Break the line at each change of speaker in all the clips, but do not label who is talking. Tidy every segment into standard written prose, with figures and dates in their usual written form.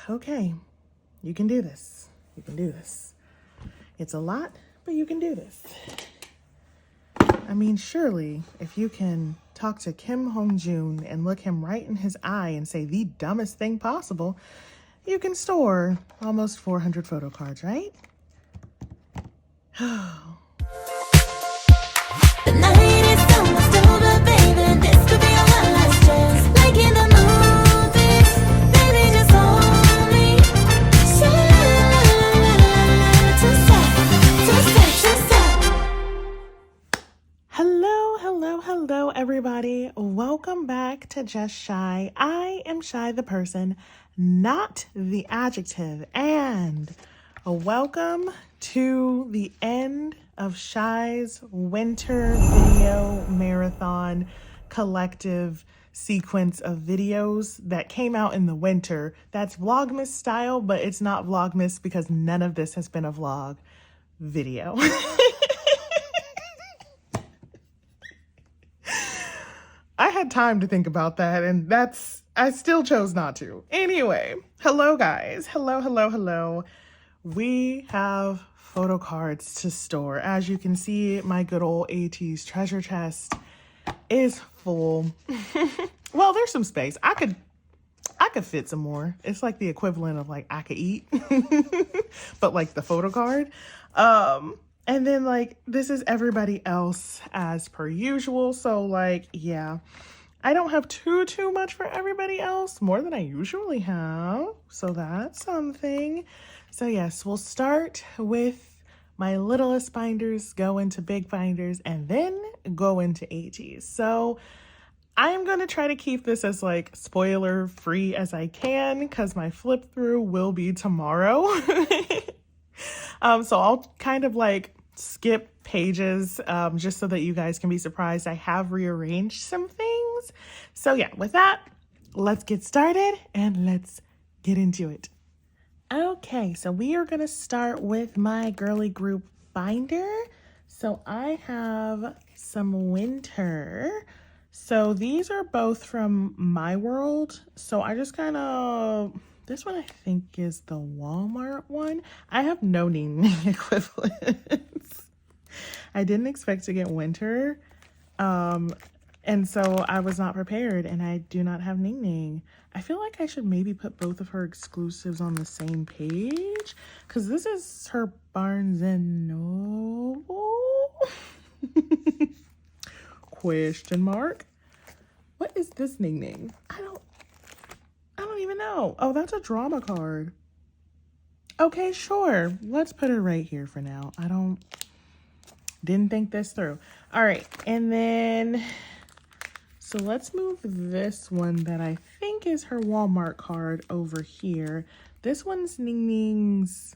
okay, you can do this. You can do this. It's a lot, but you can do this. I mean, surely if you can talk to Kim Hongjoong and look him right in his eye and say the dumbest thing possible, you can store almost 400 photo cards, right?
The night is almost over, baby. This could be our last chance. Like in the movies, baby, just hold me.
Hello, everybody. Welcome back to Just Shy. I am Shy the person, not the adjective. And welcome to the end of Shy's winter video marathon collective sequence of videos that came out in the winter. That's Vlogmas style, but it's not Vlogmas because none of this has been a vlog video. I had time to think about that, and I still chose not to. Anyway, hello guys. Hello. We have photo cards to store. As you can see, my good old AT's treasure chest is full. Well, there's some space. I could fit some more. It's like the equivalent of like I could eat, but like the photo card. And then like, this is everybody else as per usual. So like, yeah, I don't have too much for everybody else, more than I usually have. So that's something. So yes, we'll start with my littlest binders, go into big binders, and then go into ATs. So I am going to try to keep this as like spoiler free as I can because my flip through will be tomorrow. So I'll kind of like skip pages just so that you guys can be surprised. I have rearranged some things. So yeah, with that, let's get started and let's get into it. Okay, so we are going to start with my girly group binder. So I have some winter. So these are both from My World. So I just kind of... This one I think is the Walmart one. I have no Ning equivalents. I didn't expect to get winter. And so I was not prepared and I do not have Ning. I feel like I should maybe put both of her exclusives on the same page because this is her Barnes and Noble. Question mark. What is this Ning? I don't even know. Oh, that's a drama card. Okay, sure. Let's put her right here for now. Didn't think this through. All right. And then, so let's move this one that I think is her Walmart card over here. This one's Ning's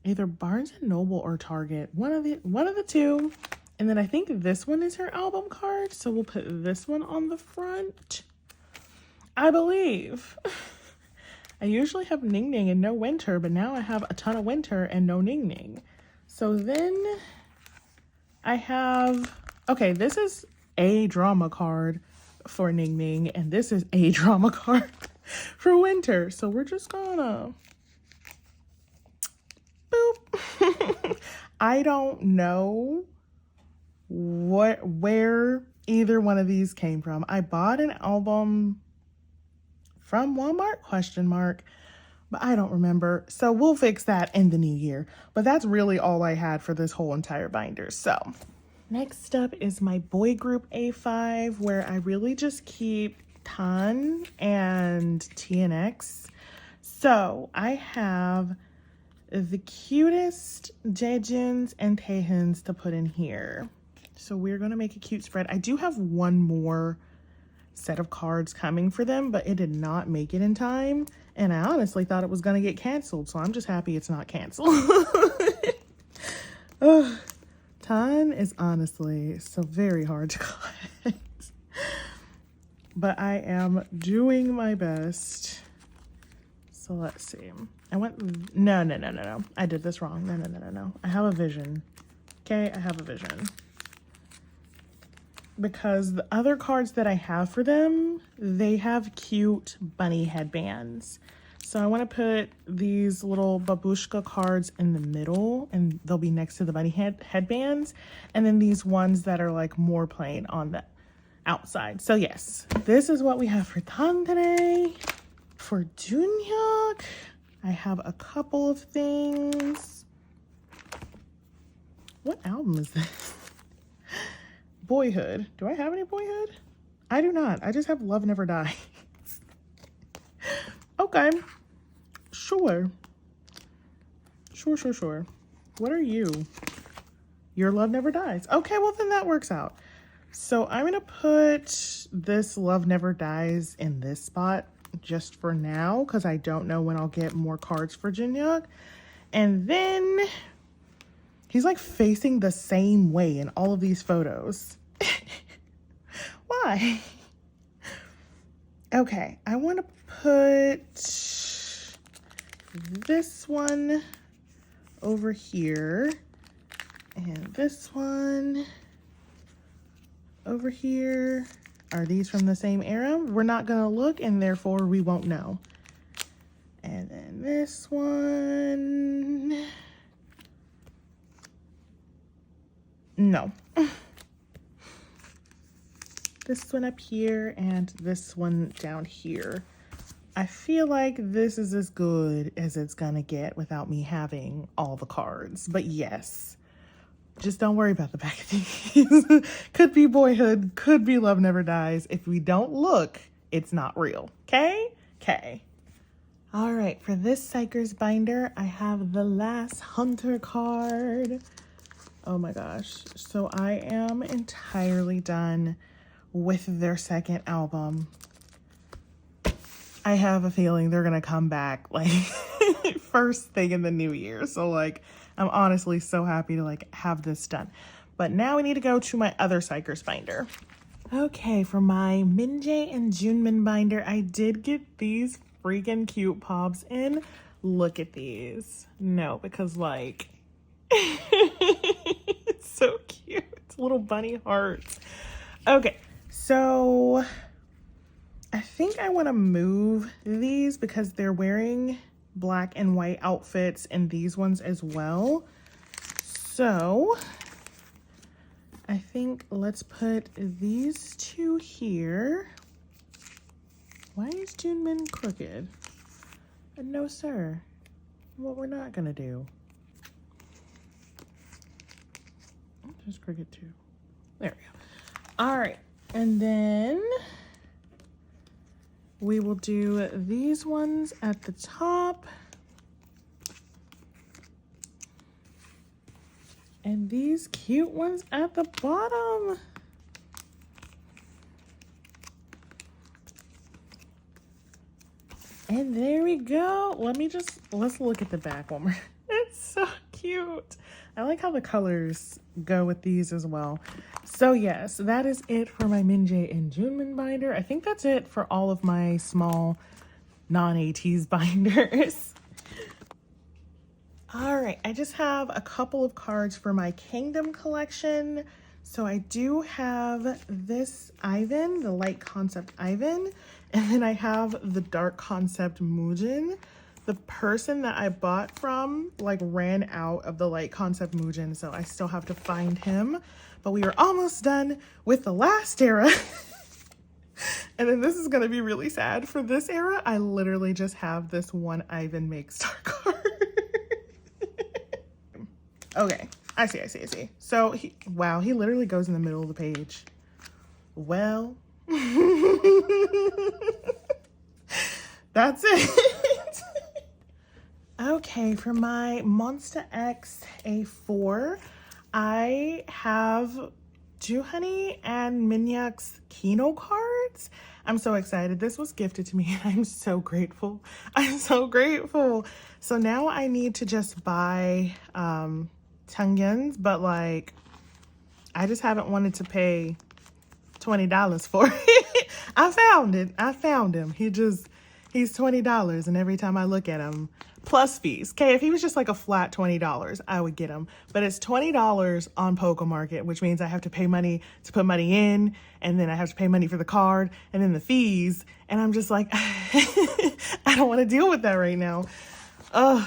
either Barnes and Noble or Target. One of the two. And then I think this one is her album card. So we'll put this one on the front. I believe. I usually have Ning and no winter, but now I have a ton of winter and no Ning. So then I have, okay, this is a drama card for Ning, and this is a drama card for winter. So we're just gonna boop. I don't know where either one of these came from. I bought an album from Walmart, question mark, but I don't remember. So we'll fix that in the new year. But that's really all I had for this whole entire binder. So next up is my boy group A5, where I really just keep Tan and TNX. So I have the cutest Jaejuns and Taehyuns to put in here. So we're going to make a cute spread. I do have one more set of cards coming for them, but it did not make it in time. And I honestly thought it was going to get canceled. So I'm just happy it's not canceled. Tan is honestly so very hard to collect. But I am doing my best. So let's see. No. I did this wrong. No. I have a vision. Okay, I have a vision. Because the other cards that I have for them, they have cute bunny headbands. So I want to put these little babushka cards in the middle, and they'll be next to the bunny headbands. And then these ones that are like more plain on the outside. So yes, this is what we have for Tan today. For Junhyuk, I have a couple of things. What album is this? Boyhood. Do I have any Boyhood? I do not. I just have Love Never Dies. Okay. Sure. Sure. What are you? Your Love Never Dies. Okay, well then that works out. So I'm going to put this Love Never Dies in this spot just for now, because I don't know when I'll get more cards for Junhyuk. And then he's like facing the same way in all of these photos. Why? Okay, I want to put this one over here and this one over here. Are these from the same era? We're not gonna look, and therefore we won't know. And then this one, no. This one up here and this one down here. I feel like this is as good as it's gonna get without me having all the cards. But yes, just don't worry about the back of these. Could be Boyhood, could be Love Never Dies. If we don't look, it's not real. Okay? Okay. All right, for this Xikers binder, I have the last Hunter card. Oh my gosh. So I am entirely done with their second album. I have a feeling they're gonna come back like first thing in the new year. So like, I'm honestly so happy to like have this done. But now we need to go to my other Xikers binder. Okay, for my Minjae and Junmin binder, I did get these freaking cute pops in. Look at these. No, because like, it's so cute. It's little bunny hearts. Okay, so I think I want to move these because they're wearing black and white outfits and these ones as well. So I think let's put these two here. Why is Junmin crooked? No, sir. What we're not gonna do. Just crooked too. There we go. All right, and then we will do these ones at the top. And these cute ones at the bottom. And there we go. Let's look at the back one more. It's so cute. I like how the colors go with these as well. So yes, that is it for my Minjae and Junmin binder. I think that's it for all of my small non-ATZ binders. All right, I just have a couple of cards for my Kingdom collection. So I do have this Ivan, the light concept Ivan, and then I have the dark concept Mujin. The person that I bought from like ran out of the light concept Mujin, so I still have to find him. But we are almost done with the last era. And then this is gonna be really sad. For this era, I literally just have this one Ivan Make Star card. Okay, I see. So, wow, he literally goes in the middle of the page. Well, that's it. Okay, for my Monsta X A4, I have Juhani and Minyak's Kino cards. I'm so excited. This was gifted to me and I'm so grateful. I'm so grateful. So now I need to just buy Tangyans, but like, I just haven't wanted to pay $20 for it. I found him. He's $20, and every time I look at him, plus fees. Okay, if he was just like a flat $20, I would get him. But it's $20 on Poke Market, which means I have to pay money to put money in, and then I have to pay money for the card, and then the fees. And I'm just like, I don't want to deal with that right now.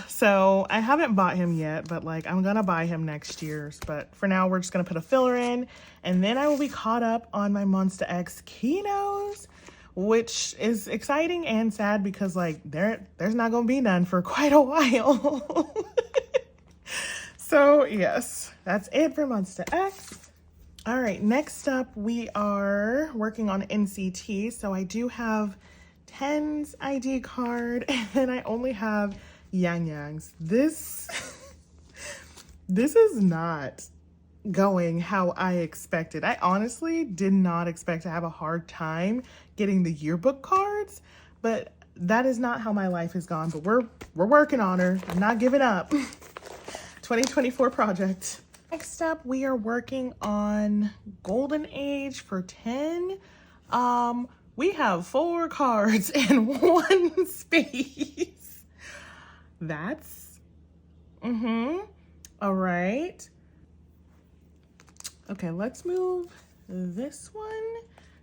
So I haven't bought him yet, but like I'm gonna buy him next year. But for now, we're just gonna put a filler in, and then I will be caught up on my Monsta X keynotes, which is exciting and sad because like there's not gonna be none for quite a while. So yes, that's it for Monsta X. All right, next up we are working on NCT. So I do have 10's ID card, and then I only have Yang Yang's. This is not going how I expected. I honestly did not expect to have a hard time getting the yearbook cards, but that is not how my life has gone. But we're working on her. I'm not giving up. 2024 project. Next up, we are working on Golden Age for 10. We have 4 cards in 1 space. That's all right. Okay, let's move this one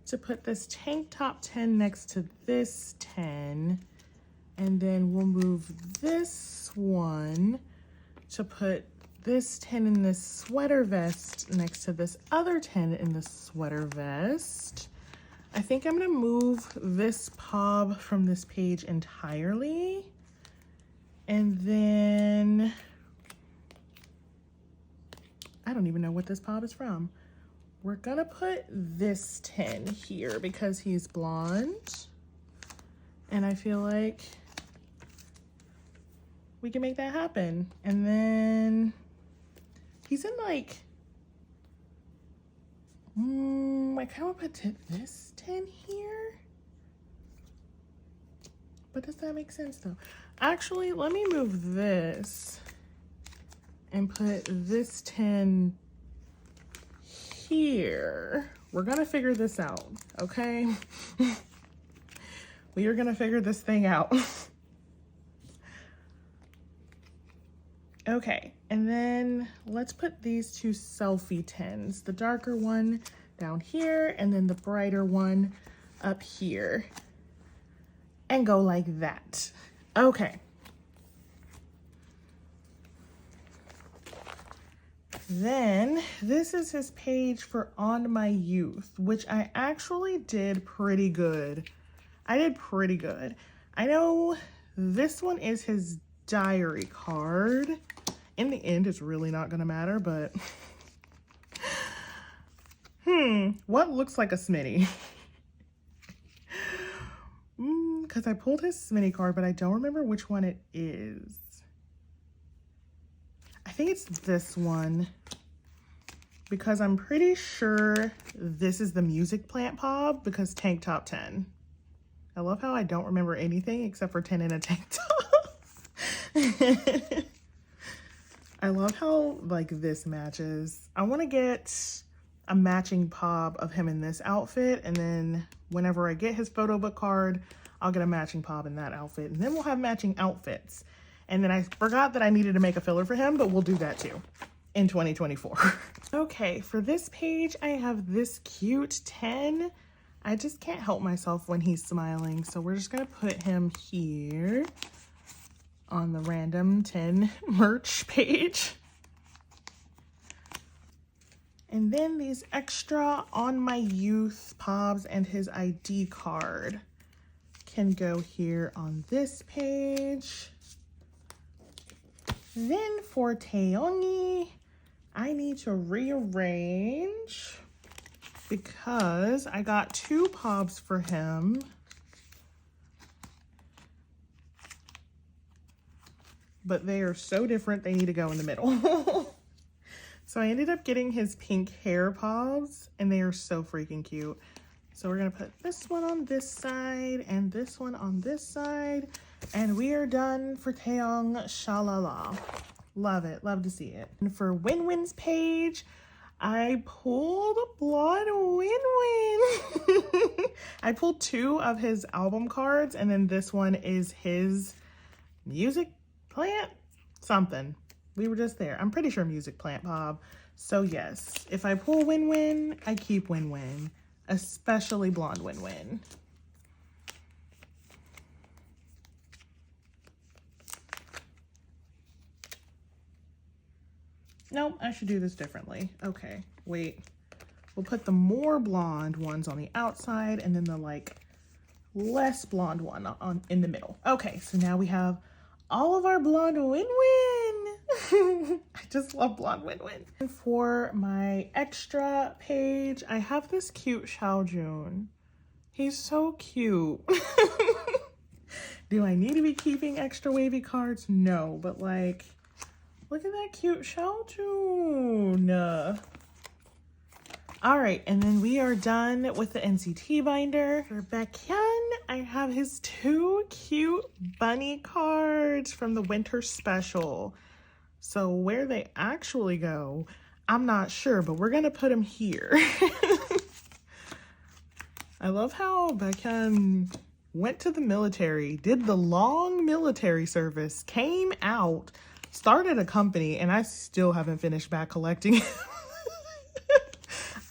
to put this tank top 10 next to this 10, and then we'll move this one to put this 10 in this sweater vest next to this other 10 in the sweater vest. I think I'm gonna move this pob from this page entirely. And then, I don't even know what this pob is from. We're gonna put this 10 here because he's blonde. And I feel like we can make that happen. And then he's in like, I kind of put this 10 here. But does that make sense though? Actually, let me move this and put this 10 here. We're gonna figure this out, okay? We are gonna figure this thing out. Okay, and then let's put these 2 selfie 10s. The darker one down here, and then the brighter one up here. And go like that. Okay. Then this is his page for On My Youth, which I actually did pretty good. I did pretty good. I know this one is his diary card. In the end, it's really not gonna matter, but what looks like a Smitty? Because I pulled his Smitty card, but I don't remember which one it is. I think it's this one, because I'm pretty sure this is the music plant pob, because tank top 10. I love how I don't remember anything except for 10 in a tank top. I love how like this matches. I want to get a matching pob of him in this outfit, and then whenever I get his photo book card, I'll get a matching pob in that outfit, and then we'll have matching outfits. And then I forgot that I needed to make a filler for him, but we'll do that too in 2024. Okay, for this page, I have this cute 10. I just can't help myself when he's smiling, so we're just gonna put him here on the random 10 merch page. And then these extra On My Youth pobs and his ID card can go here on this page. Then for Taeyoung, I need to rearrange because I got 2 pobs for him. But they are so different, they need to go in the middle. So I ended up getting his pink hair pobs, and they are so freaking cute. So we're gonna put this one on this side and this one on this side, and we are done for Taeyoung. Shalala. Love it, love to see it. And for Win-Win's page, I pulled Blonde Win. I pulled 2 of his album cards, and then this one is his music plant something. We were just there. I'm pretty sure music plant, Bob. So yes, if I pull Win, I keep Win, especially Blonde Win. Nope, I should do this differently. Okay, wait. We'll put the more blonde ones on the outside and then the like less blonde one on in the middle. Okay, so now we have all of our Blonde Win. I just love Blonde Win. For my extra page, I have this cute Hongjoong. He's so cute. Do I need to be keeping extra wavy cards? No, but like, look at that cute Hongjoong. All right, and then we are done with the NCT binder. For Baekhyun, I have his 2 cute bunny cards from the winter special. So where they actually go, I'm not sure, but we're gonna put them here. I love how Baekhyun went to the military, did the long military service, came out, started a company, and I still haven't finished back collecting.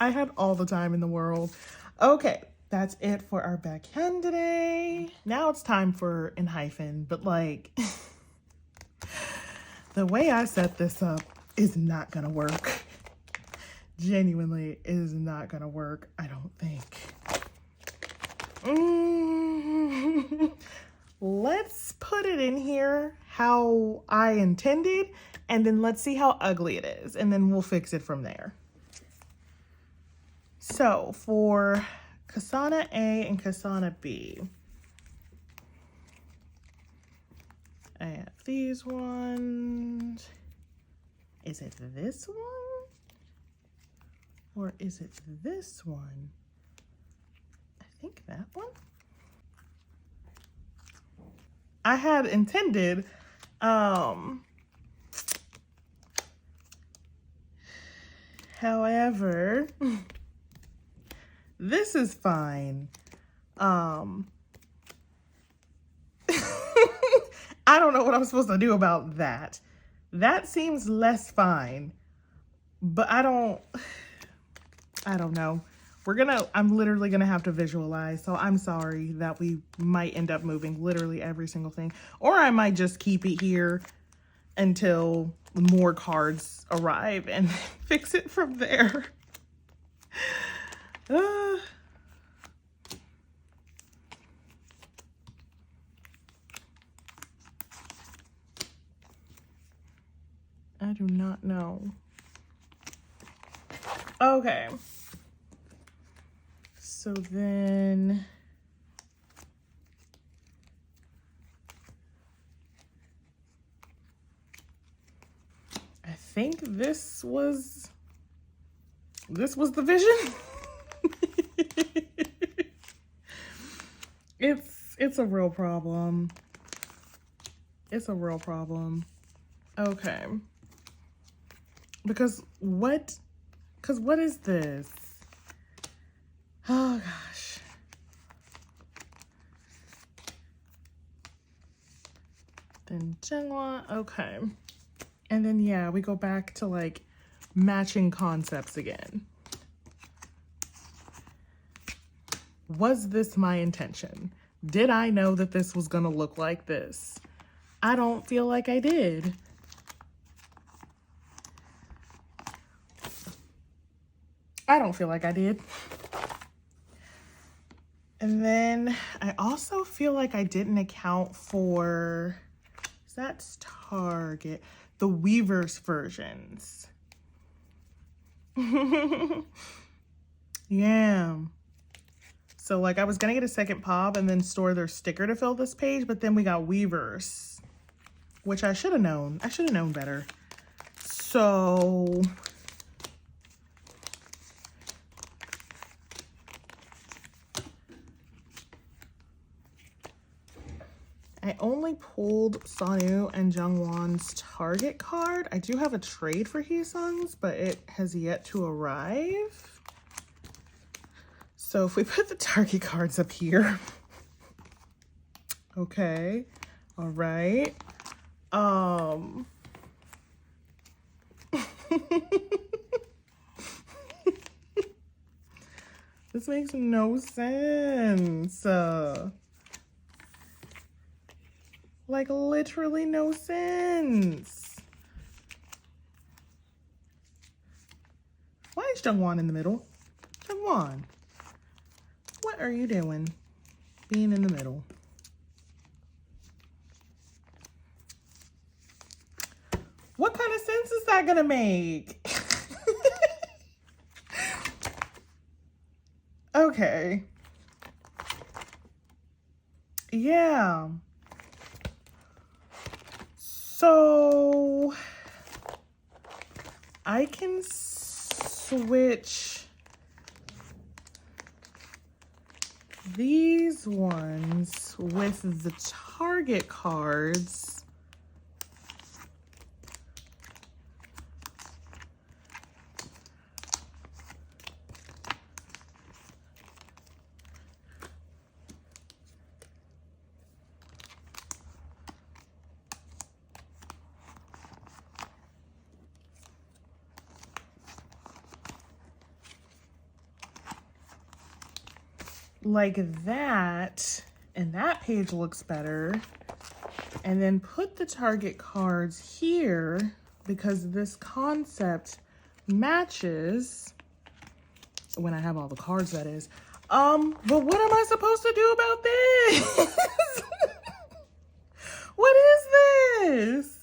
I had all the time in the world. Okay, that's it for our Baekhyun today. Now it's time for Enhypen, but like, the way I set this up is not gonna work. Genuinely, it is not gonna work, I don't think. Let's put it in here how I intended, and then let's see how ugly it is, and then we'll fix it from there. So for Kasana A and Kasana B, I have these ones. Is it this one? Or is it this one? I think that one. I had intended, however, this is fine. I don't know what I'm supposed to do about that. That seems less fine, but I don't know. I'm literally gonna have to visualize. So I'm sorry that we might end up moving literally every single thing, or I might just keep it here until more cards arrive and fix it from there. I do not know. Okay. So then I think this was the vision. It's a real problem. It's a real problem. Okay. Because what is this? Oh gosh. Then Jinhwa, okay. And then yeah, we go back to like matching concepts again. Was this my intention? Did I know that this was gonna look like this? I don't feel like I did. I don't feel like I did. And then I also feel like I didn't account for, that's Target, the Weavers versions. Yeah. So like I was gonna get a second pop and then store their sticker to fill this page, but then we got Weavers, which I should have known. I should have known better. So I only pulled Sonu and Jungwon's Target card. I do have a trade for Heesung's, but it has yet to arrive. So if we put the Target cards up here. Okay. All right. This makes no sense. Like literally no sense. Why is Jungwon in the middle? Jungwon, what are you doing being in the middle? What kind of sense is that gonna make? Okay. Yeah. So I can switch these ones with the Target cards. Like that, and that page looks better. And then put the Target cards here because this concept matches when I have all the cards, that is. But what am I supposed to do about this? What is this?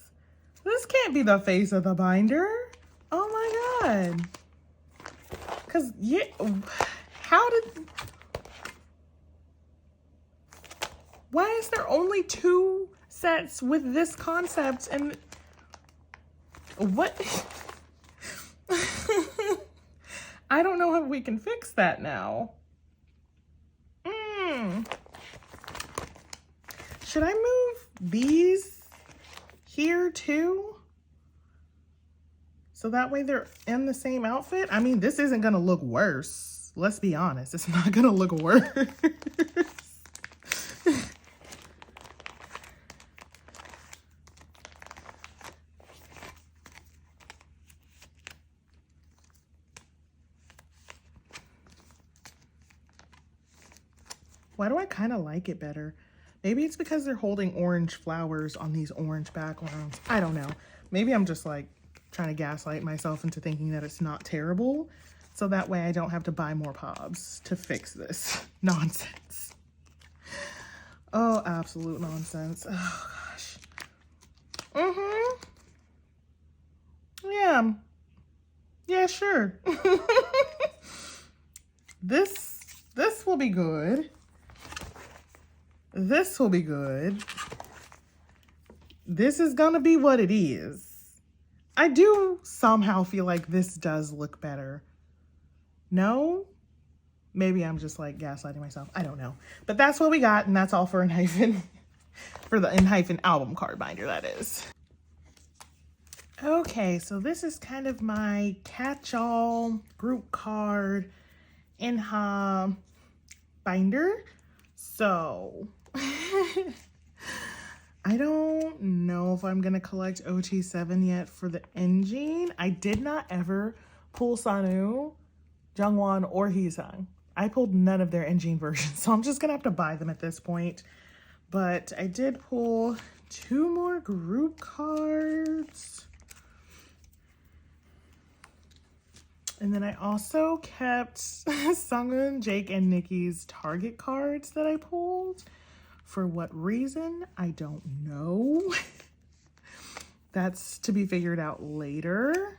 This can't be the face of the binder. Oh my God. Cause yeah, how did, why is there only 2 sets with this concept and what? I don't know how we can fix that now. Should I move these here too? So that way they're in the same outfit? I mean, this isn't gonna look worse. Let's be honest, it's not gonna look worse. Why do I kind of like it better? Maybe it's because they're holding orange flowers on these orange backgrounds. I don't know. Maybe I'm just like trying to gaslight myself into thinking that it's not terrible. So that way I don't have to buy more pobs to fix this nonsense. Oh, absolute nonsense. Oh gosh. Yeah. Yeah, sure. This will be good. This will be good. This is gonna be what it is. I do somehow feel like this does look better. No? Maybe I'm just like gaslighting myself. I don't know. But that's what we got, and that's all for Enhypen. For the Enhypen album card binder, that is. Okay, so this is kind of my catch-all group card Enha binder. So I don't know if I'm gonna collect OT7 yet for the engine. I did not ever pull Sonu, Jungwon, or Heesung. I pulled none of their engine versions, so I'm just gonna have to buy them at this point. But I did pull 2 more group cards. And then I also kept Sunghoon, Jake, and Nikki's Target cards that I pulled. For what reason, I don't know. That's to be figured out later.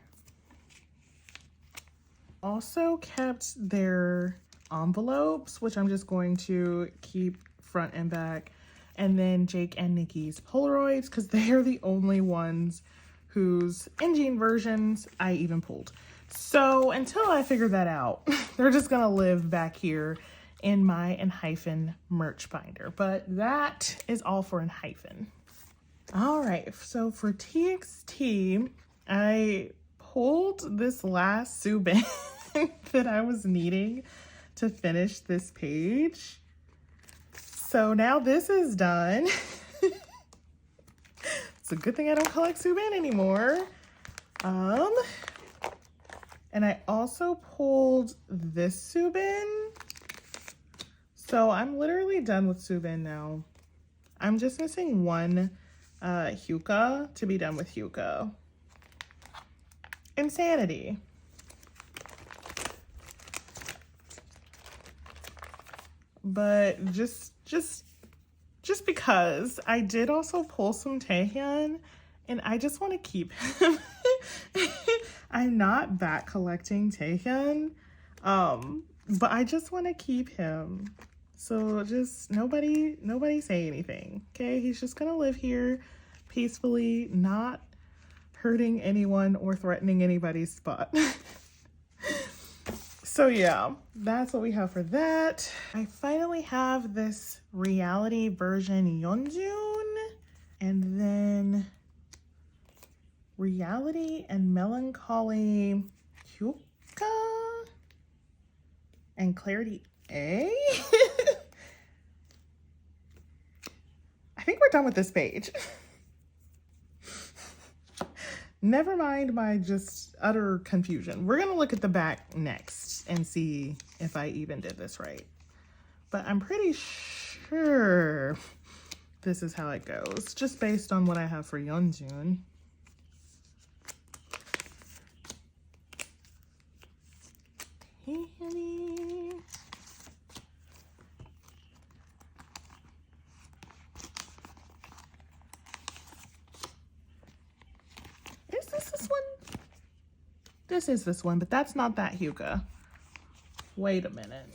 Also kept their envelopes, which I'm just going to keep front and back. And then Jake and Nikki's Polaroids, because they're the only ones whose engine versions I even pulled. So until I figure that out, they're just gonna live back here in my Enhypen merch binder, but that is all for Enhypen. All right, so for TXT, I pulled this last Subin that I was needing to finish this page. So now this is done. It's a good thing I don't collect Subin anymore. And I also pulled this Subin. So I'm literally done with Subin now. I'm just missing one Hyuka to be done with Hyuka. Insanity. But just because I did also pull some Taehyun and I just want to keep him. I'm not back collecting Taehyun, but I just want to keep him. So just nobody say anything, okay? He's just gonna live here peacefully, not hurting anyone or threatening anybody's spot. So yeah, that's what we have for that. I finally have this reality version Yeonjun, and then reality and melancholy Hyuka, and clarity A. I think we're done with this page. Never mind my just utter confusion. We're gonna look at the back next and see if I even did this right. But I'm pretty sure this is how it goes, just based on what I have for Yeonjun. Hey, honey. Is this one? This is this one, but that's not that Hyuka. Wait a minute.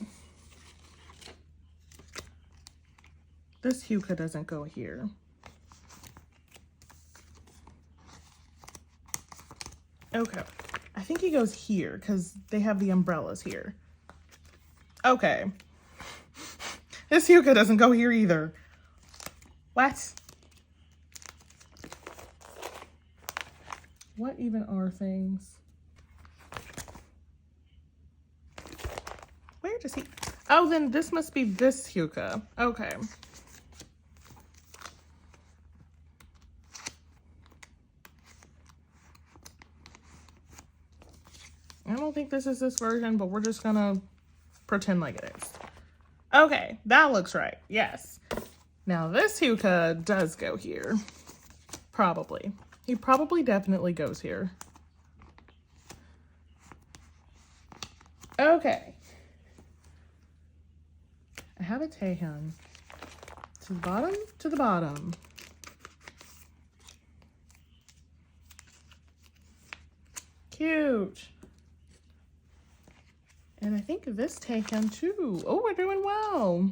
This Hyuka doesn't go here. Okay. I think he goes here because they have the umbrellas here. Okay. This Hyuka doesn't go here either. What? What even are things? Where does he? Oh, then this must be this Hyuka. Okay. I don't think this is this version, but we're just gonna pretend like it is. Okay, that looks right. Yes. Now this Hyuka does go here. Probably. He probably definitely goes here. Okay. I have a Taehyun. To the bottom, to the bottom. Cute. And I think this Taehyun too. Oh, we're doing well.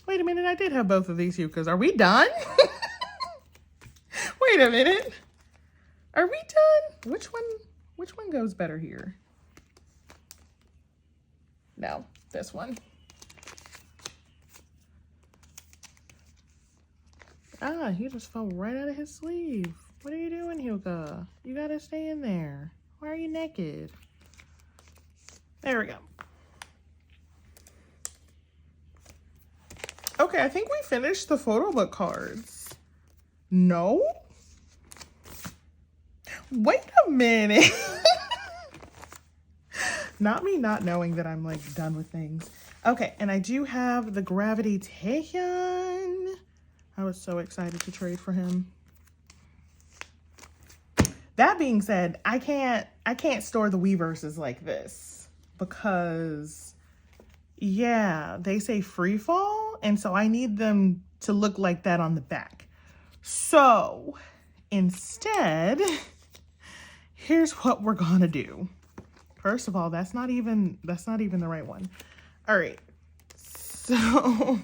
Wait a minute, I did have both of these Hyukas. Are we done? Wait a minute. Are we done? Which one goes better here? No, this one. Ah, he just fell right out of his sleeve. What are you doing, Hyuka? You gotta stay in there. Why are you naked? There we go. Okay, I think we finished the photo book cards. No? Wait a minute. Not me not knowing that I'm like done with things. Okay, and I do have the Gravity Taehyun. I was so excited to trade for him. That being said, I can't store the Weverses like this because yeah, they say free fall, and so I need them to look like that on the back. So instead, here's what we're gonna do. First of all, that's not even the right one. All right, so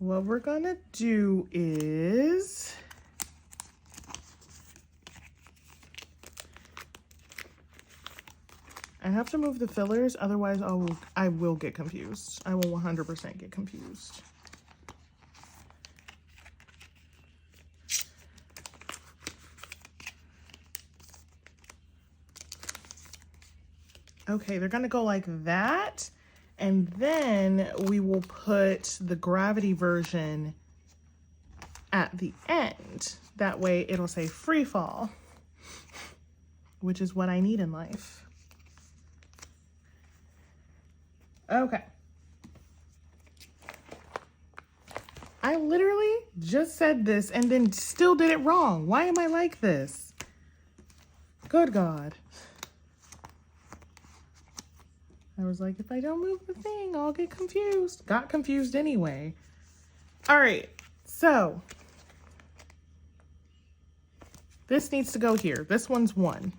what we're gonna do is I have to move the fillers, otherwise I will get confused. I will 100% get confused. Okay, they're gonna go like that, and then we will put the gravity version at the end. That way it'll say free fall, which is what I need in life. Okay. I literally just said this and then still did it wrong. Why am I like this? Good God. I was like, if I don't move the thing, I'll get confused. Got confused anyway. All right, so this needs to go here. This one's 1.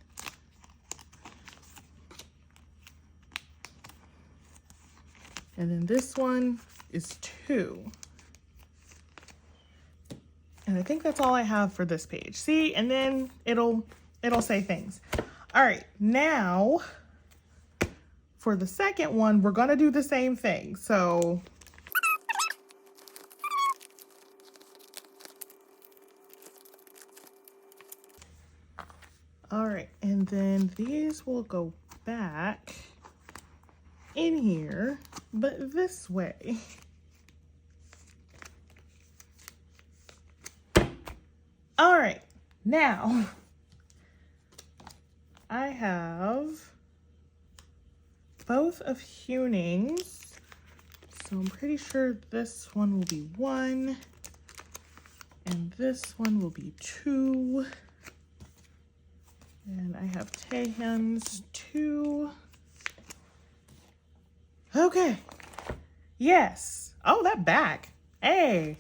And then this one is 2. And I think that's all I have for this page. See, and then it'll say things. All right, now for the second one, we're gonna do the same thing. So all right, and then these will go back in here, but this way. All right, now I have both of Hongjoong's, so I'm pretty sure this one will be 1 and this one will be 2, and I have Taehyun's 2. Okay, yes. Oh, that back, hey.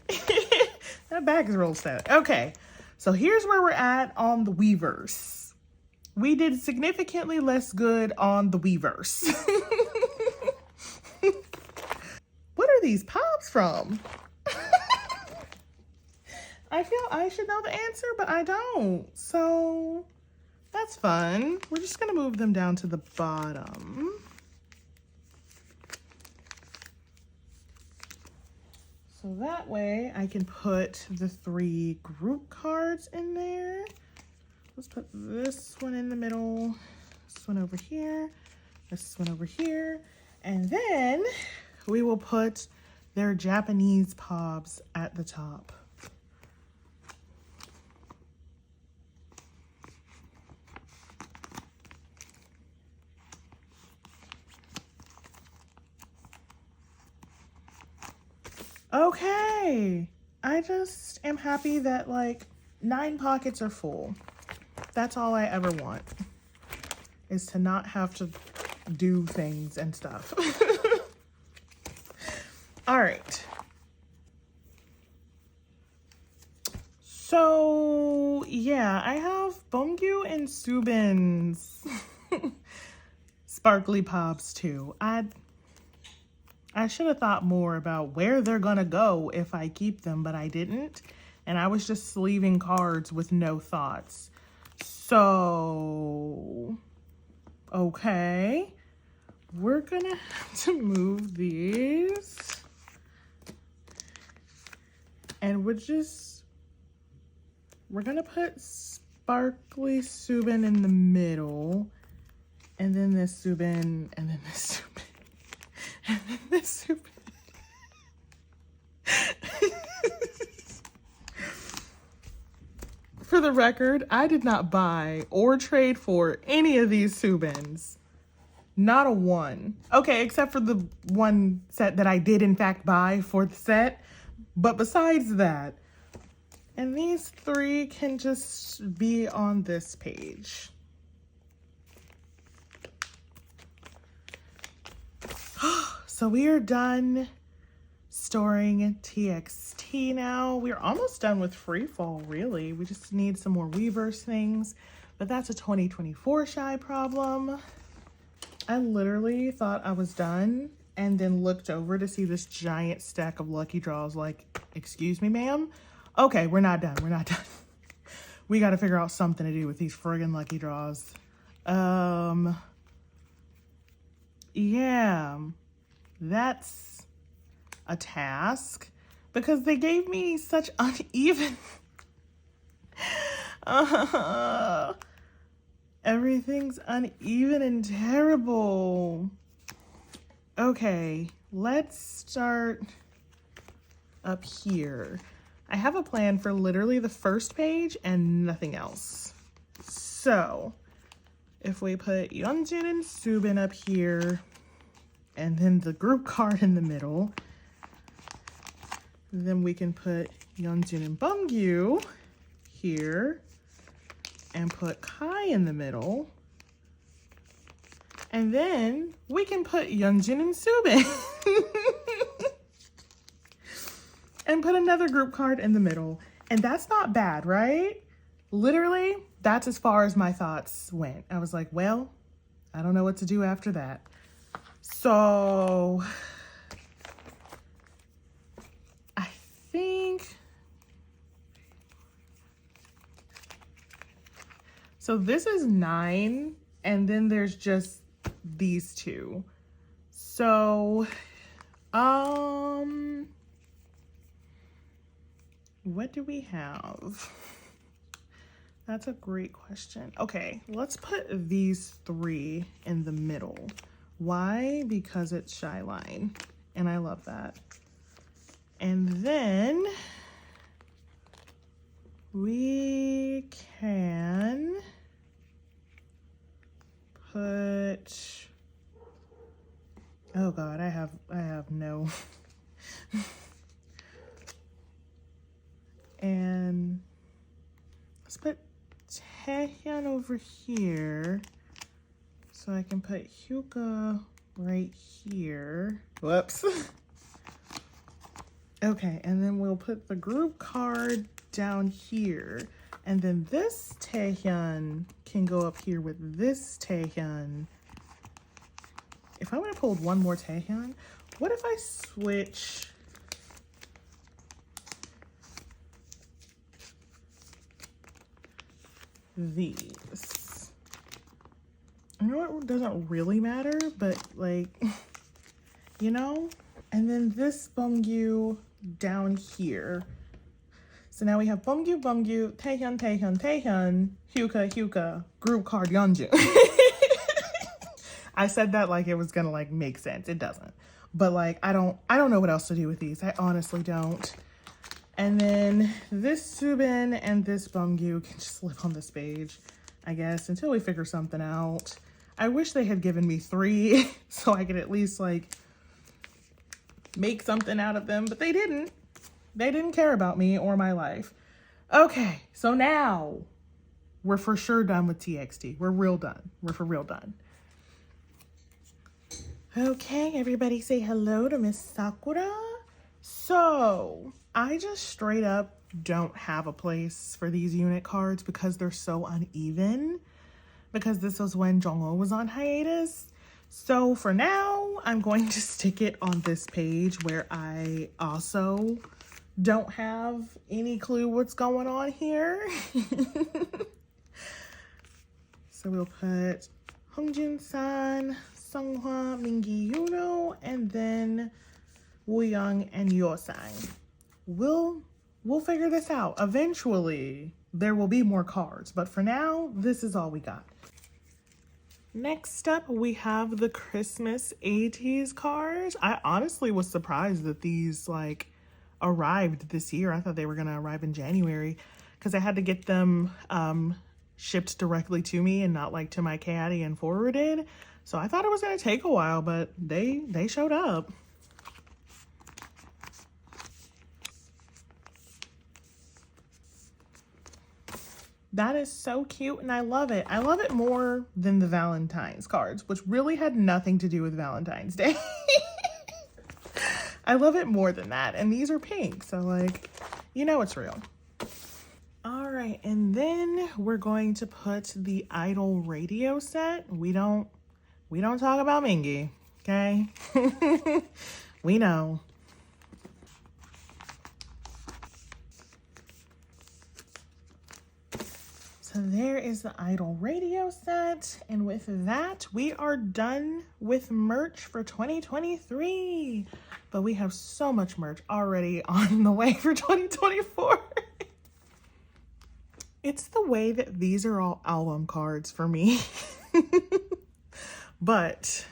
That back is real set. Okay, so here's where we're at on the Weverse. We did significantly less good on the Weverse. What are these pops from? I feel I should know the answer, but I don't. So that's fun. We're just gonna move them down to the bottom. So that way I can put the 3 group cards in there. Let's put this one in the middle, this one over here, this one over here, and then we will put their Japanese pobs at the top. Okay, I just am happy that like 9 pockets are full. That's all I ever want, is to not have to do things and stuff. All right. So yeah, I have Bongyu and Subin's sparkly pops too. I should have thought more about where they're gonna go if I keep them, but I didn't. And I was just sleeving cards with no thoughts. So, okay, we're gonna have to move these. And we're gonna put Sparkly Subin in the middle. And then this Subin, and then this Subin. And then this Subin. For the record, I did not buy or trade for any of these Subins. Not a one. Okay, except for the one set that I did in fact buy for the set. But besides that, and these 3 can just be on this page. So we are done storing TXT now. We're almost done with Freefall, really. We just need some more Weverse things, but that's a 2024 shy problem. I literally thought I was done and then looked over to see this giant stack of lucky draws like, excuse me, ma'am? Okay, we're not done. We're not done. We got to figure out something to do with these friggin' lucky draws. Yeah, that's a task because they gave me such uneven. Everything's uneven and terrible. Okay, let's start up here. I have a plan for literally the first page and nothing else. So if we put Yeonjin and Subin up here and then the group card in the middle, then we can put Yeonjin and Beomgyu here and put Kai in the middle. And then we can put Yeonjin and Subin and put another group card in the middle. And that's not bad, right? Literally, that's as far as my thoughts went. I was like, well, I don't know what to do after that. So I think, so this is 9, and then there's just these two. So, what do we have? That's a great question. Okay, let's put these 3 in the middle. Why? Because it's Shy Line, and I love that. And then we can put, oh God, I have no. And let's put Taehyun over here so I can put Hyuga right here. Whoops. Okay, and then we'll put the group card down here. And then this Taehyun can go up here with this Taehyun. If I would have pulled one more Taehyun, what if I switch these? I know it doesn't really matter, but like, you know? And then this Beomgyu down here. So now we have Beomgyu, Beomgyu, Taehyun, Taehyun, Taehyun, Hyuga, Hyuga, group card Yeonjun. I said that like it was gonna like make sense. It doesn't. But like I don't know what else to do with these. I honestly don't. And then this Subin and this Beomgyu can just live on this page, I guess, until we figure something out. I wish they had given me 3 so I could at least like make something out of them, but they didn't. They didn't care about me or my life. Okay, so now we're for sure done with TXT. We're real done. We're for real done. Okay, everybody say hello to Miss Sakura. So I just straight up don't have a place for these unit cards because they're so uneven, because this was when Jongho was on hiatus. So for now, I'm going to stick it on this page where I also don't have any clue what's going on here. So we'll put Hongjun-san, Sunghwa, Mingi, Yuno, and then Wooyoung and Yo-sang. We'll figure this out. Eventually, there will be more cards, but for now, this is all we got. Next up, we have the Christmas ATZ cards. I honestly was surprised that these like arrived this year. I thought they were gonna arrive in January because I had to get them shipped directly to me and not like to my caddy and forwarded. So I thought it was gonna take a while, but they showed up. That is so cute and I love it. I love it more than the Valentine's cards, which really had nothing to do with Valentine's Day. I love it more than that. And these are pink, so like, you know it's real. All right, and then we're going to put the Idol radio set. We don't talk about Mingi, okay? We know. So there is the Idol radio set. And with that, we are done with merch for 2023. But we have so much merch already on the way for 2024. It's the way that these are all album cards for me. But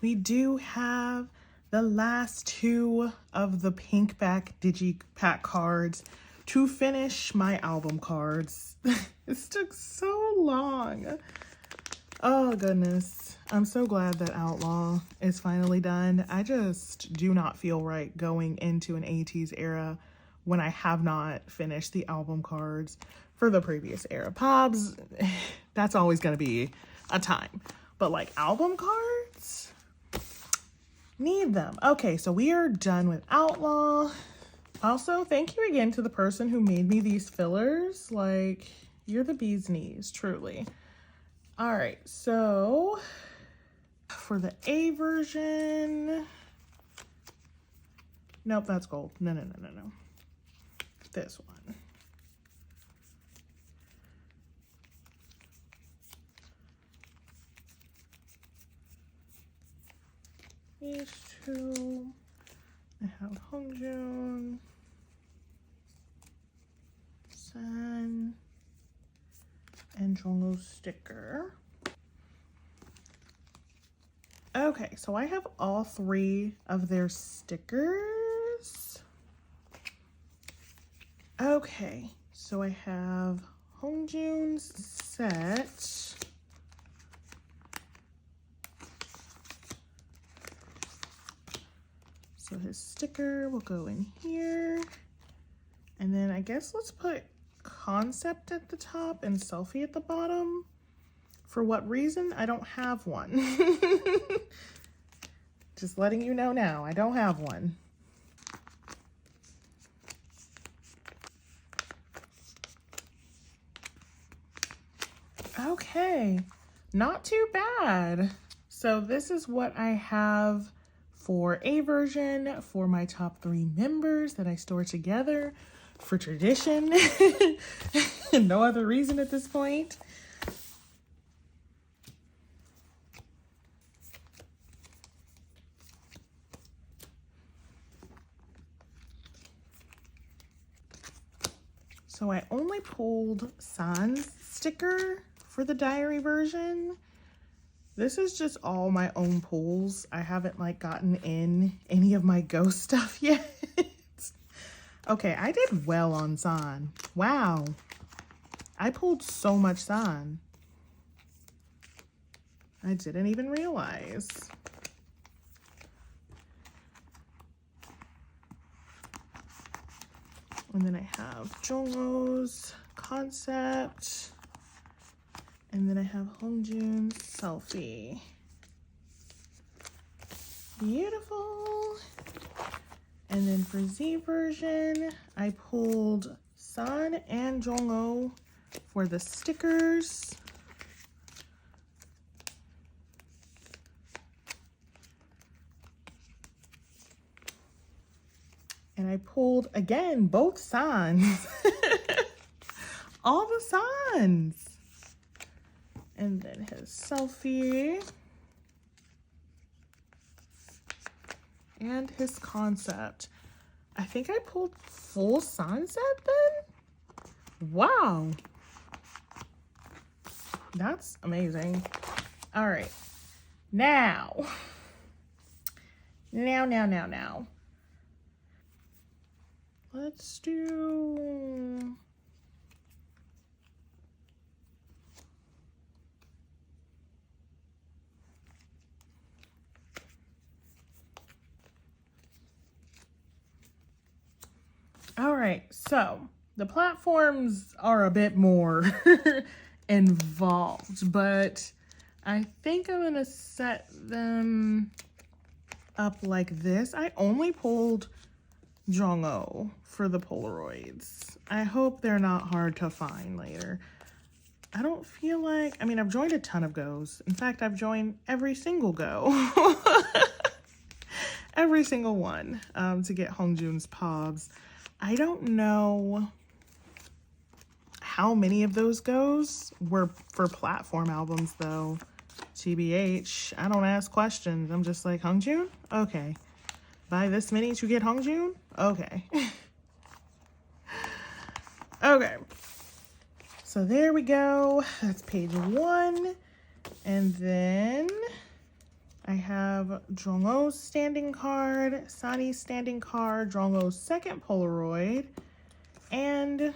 we do have the last two of the pink back digipack cards to finish my album cards. This took so long. Oh goodness. I'm so glad that Outlaw is finally done. I just do not feel right going into an ATZ era when I have not finished the album cards for the previous era. Pobs, that's always going to be a time. But like album cards, need them. Okay, so we are done with Outlaw. Also, thank you again to the person who made me these fillers. Like, you're the bee's knees, truly. All right, so for the A version, nope, that's gold. No. This one. These two. I have Hongjoong, Sun, and Jongwoo's sticker. Okay, so I have all three of their stickers. Okay, so I have Hongjoong's set. So his sticker will go in here. And then I guess let's put concept at the top and selfie at the bottom. For what reason? I don't have one. Just letting you know now, I don't have one. Okay, not too bad. So this is what I have for A version for my top 3 members that I store together for tradition. No other reason at this point. So I only pulled San's sticker for the diary version. This is just all my own pulls. I haven't like gotten in any of my ghost stuff yet. Okay, I did well on San. Wow. I pulled so much San. I didn't even realize. And then I have Jongwoo's concept. And then I have Hongjoong's selfie. Beautiful. And then for Z version, I pulled San and Jongwoo for the stickers. And I pulled, again, both Sans. All the Sans. And then his selfie. And his concept. I think I pulled full sunset then? Wow. That's amazing. All right. Now. Let's do... All right, so the platforms are a bit more involved, but I think I'm gonna set them up like this. I only pulled Jongwoo for the Polaroids. I hope they're not hard to find later. I don't feel like, I mean, I've joined a ton of goes. In fact, I've joined every single go. Every single one to get Hongjoong's pobs. I don't know how many of those were for platform albums though. TBH, I don't ask questions. I'm just like, Hongjoong? Okay. Buy this many to get Hongjoong? Okay. Okay. So there we go. That's page 1. And then I have Jongho's standing card, Sunny's standing card, Jongho's second Polaroid, and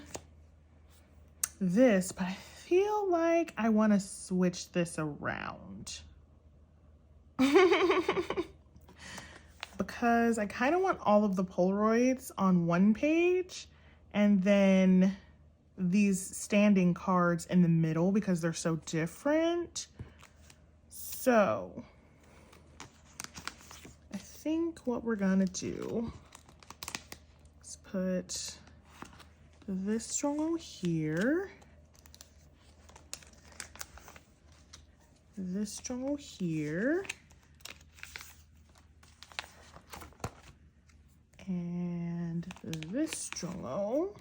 this, but I feel like I want to switch this around. Because I kind of want all of the Polaroids on one page and then these standing cards in the middle because they're so different. So I think what we're gonna do is put this Jongho here, this Jongho here, and this Jongho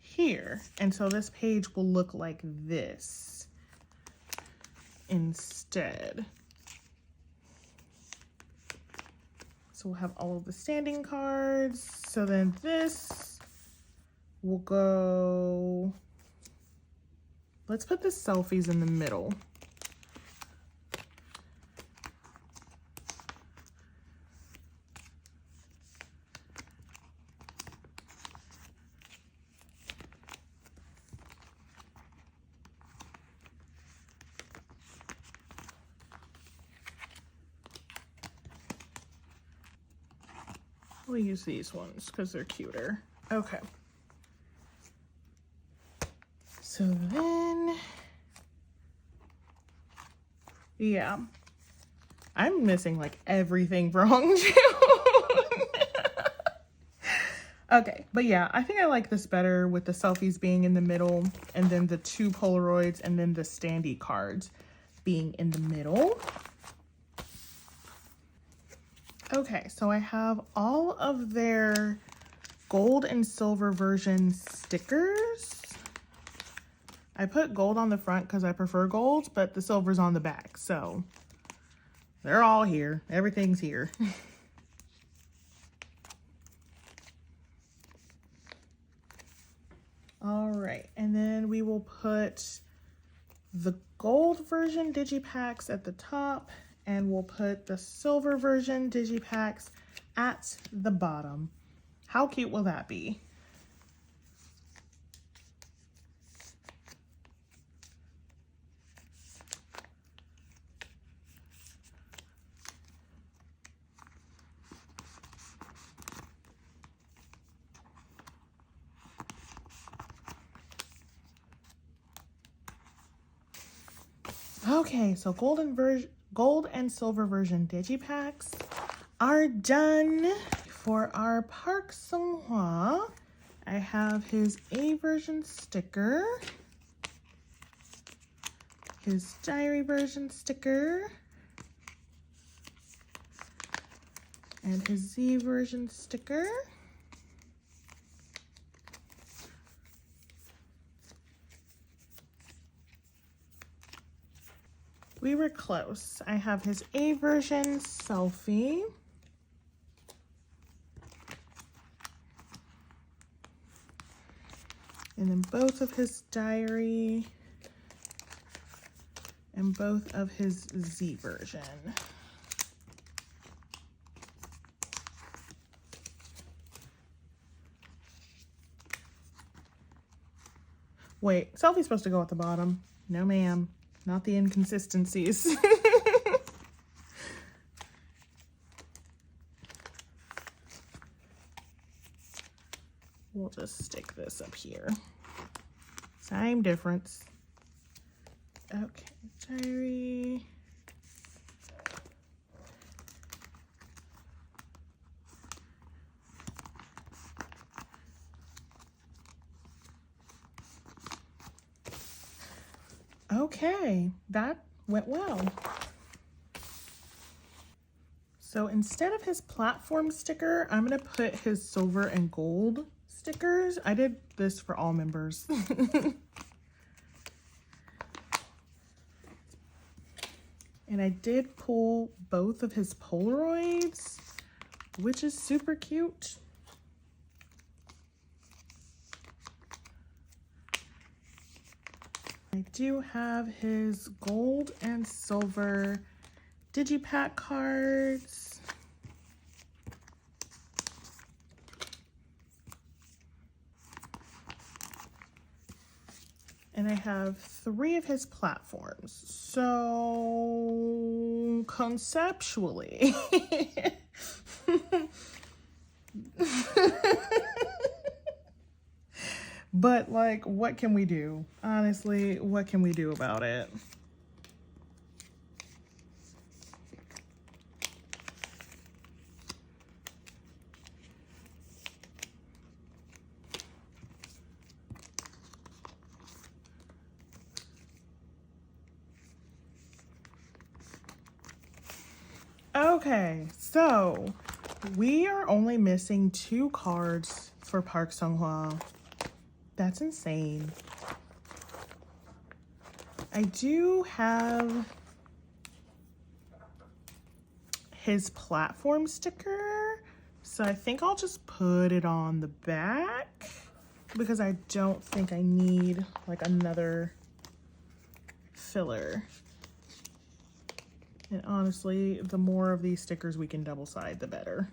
here. And so this page will look like this instead. So we'll have all of the standing cards. So then this will go, let's put the selfies in the middle. We'll use these ones because they're cuter. Okay. So then, yeah, I'm missing like everything for Hongjoong. Okay, but yeah, I think I like this better with the selfies being in the middle and then the 2 Polaroids and then the standee cards being in the middle. Okay, so I have all of their gold and silver version stickers. I put gold on the front because I prefer gold, but the silver's on the back. So they're all here. Everything's here. All right, and then we will put the gold version digipacks at the top, and we'll put the silver version digipacks at the bottom. How cute will that be? Okay, so gold and silver version digipacks are done. For our Park Seung-hwa, I have his A version sticker, his diary version sticker, and his Z version sticker. We were close. I have his A version selfie. And then both of his diary and both of his Z version. Wait, selfie's supposed to go at the bottom. No, ma'am. Not the inconsistencies. We'll just stick this up here. Same difference. Okay, diary. Okay, that went well. So instead of his platform sticker, I'm gonna put his silver and gold stickers. I did this for all members. And I did pull both of his Polaroids, which is super cute. I do have his gold and silver digipack cards. And I have 3 of his platforms. So conceptually, but like, what can we do? Honestly, what can we do about it? Okay, so we are only missing 2 cards for Park Sung-hwa. That's insane. I do have his platform sticker, so I think I'll just put it on the back because I don't think I need like another filler. And honestly, the more of these stickers we can double side, the better.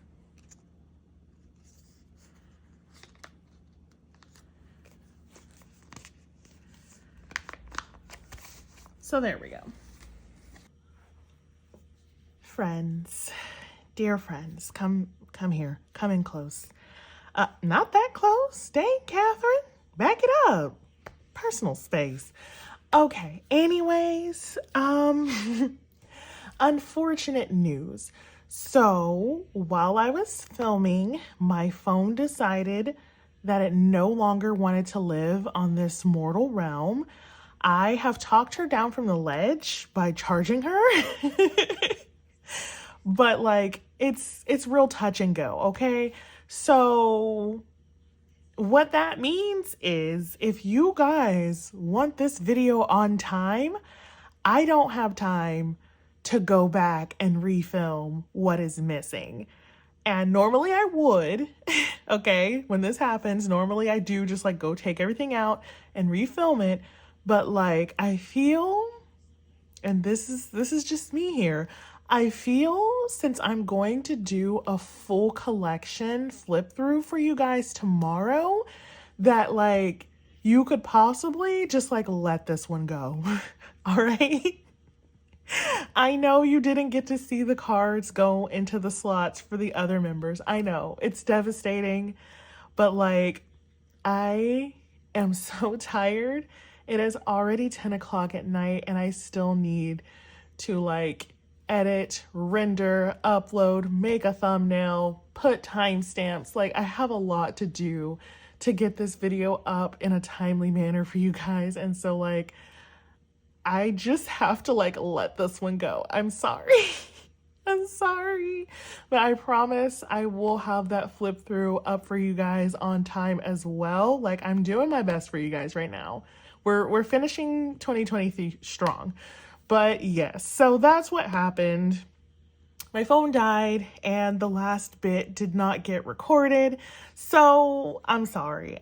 So there we go. Friends, dear friends, come here, come in close. Not that close. Dang, Catherine, back it up. Personal space. Okay, anyways, unfortunate news. So while I was filming, my phone decided that it no longer wanted to live on this mortal realm. I have talked her down from the ledge by charging her. But like, it's real touch and go, okay? So what that means is if you guys want this video on time, I don't have time to go back and refilm what is missing. And normally I would, okay, when this happens, normally I do just like go take everything out and refilm it. But like, I feel, and this is just me here, I feel since I'm going to do a full collection flip through for you guys tomorrow, that like you could possibly just like let this one go. All right. I know you didn't get to see the cards go into the slots for the other members. I know it's devastating, but like I am so tired. It is already 10 o'clock at night and I still need to like edit, render, upload, make a thumbnail, put timestamps. Like I have a lot to do to get this video up in a timely manner for you guys. And so like, I just have to like let this one go. I'm sorry. I'm sorry. But I promise I will have that flip through up for you guys on time as well. Like I'm doing my best for you guys right now. We're finishing 2023 strong. But yes, so that's what happened. My phone died and the last bit did not get recorded. So I'm sorry.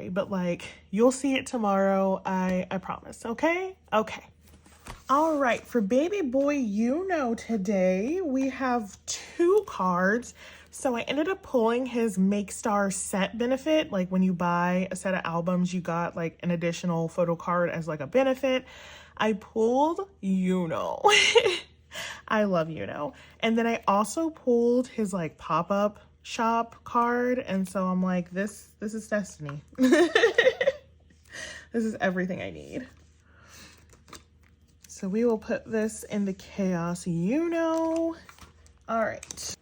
But like, you'll see it tomorrow. I promise. Okay? Okay. All right. For baby boy, you know, today we have 2 cards. So I ended up pulling his Make Star set benefit. Like when you buy a set of albums, you got like an additional photo card as like a benefit. I pulled Yuno. I love Yuno. And then I also pulled his like pop-up shop card. And so I'm like, this is destiny. This is everything I need. So we will put this in the Chaos Yuno. All right.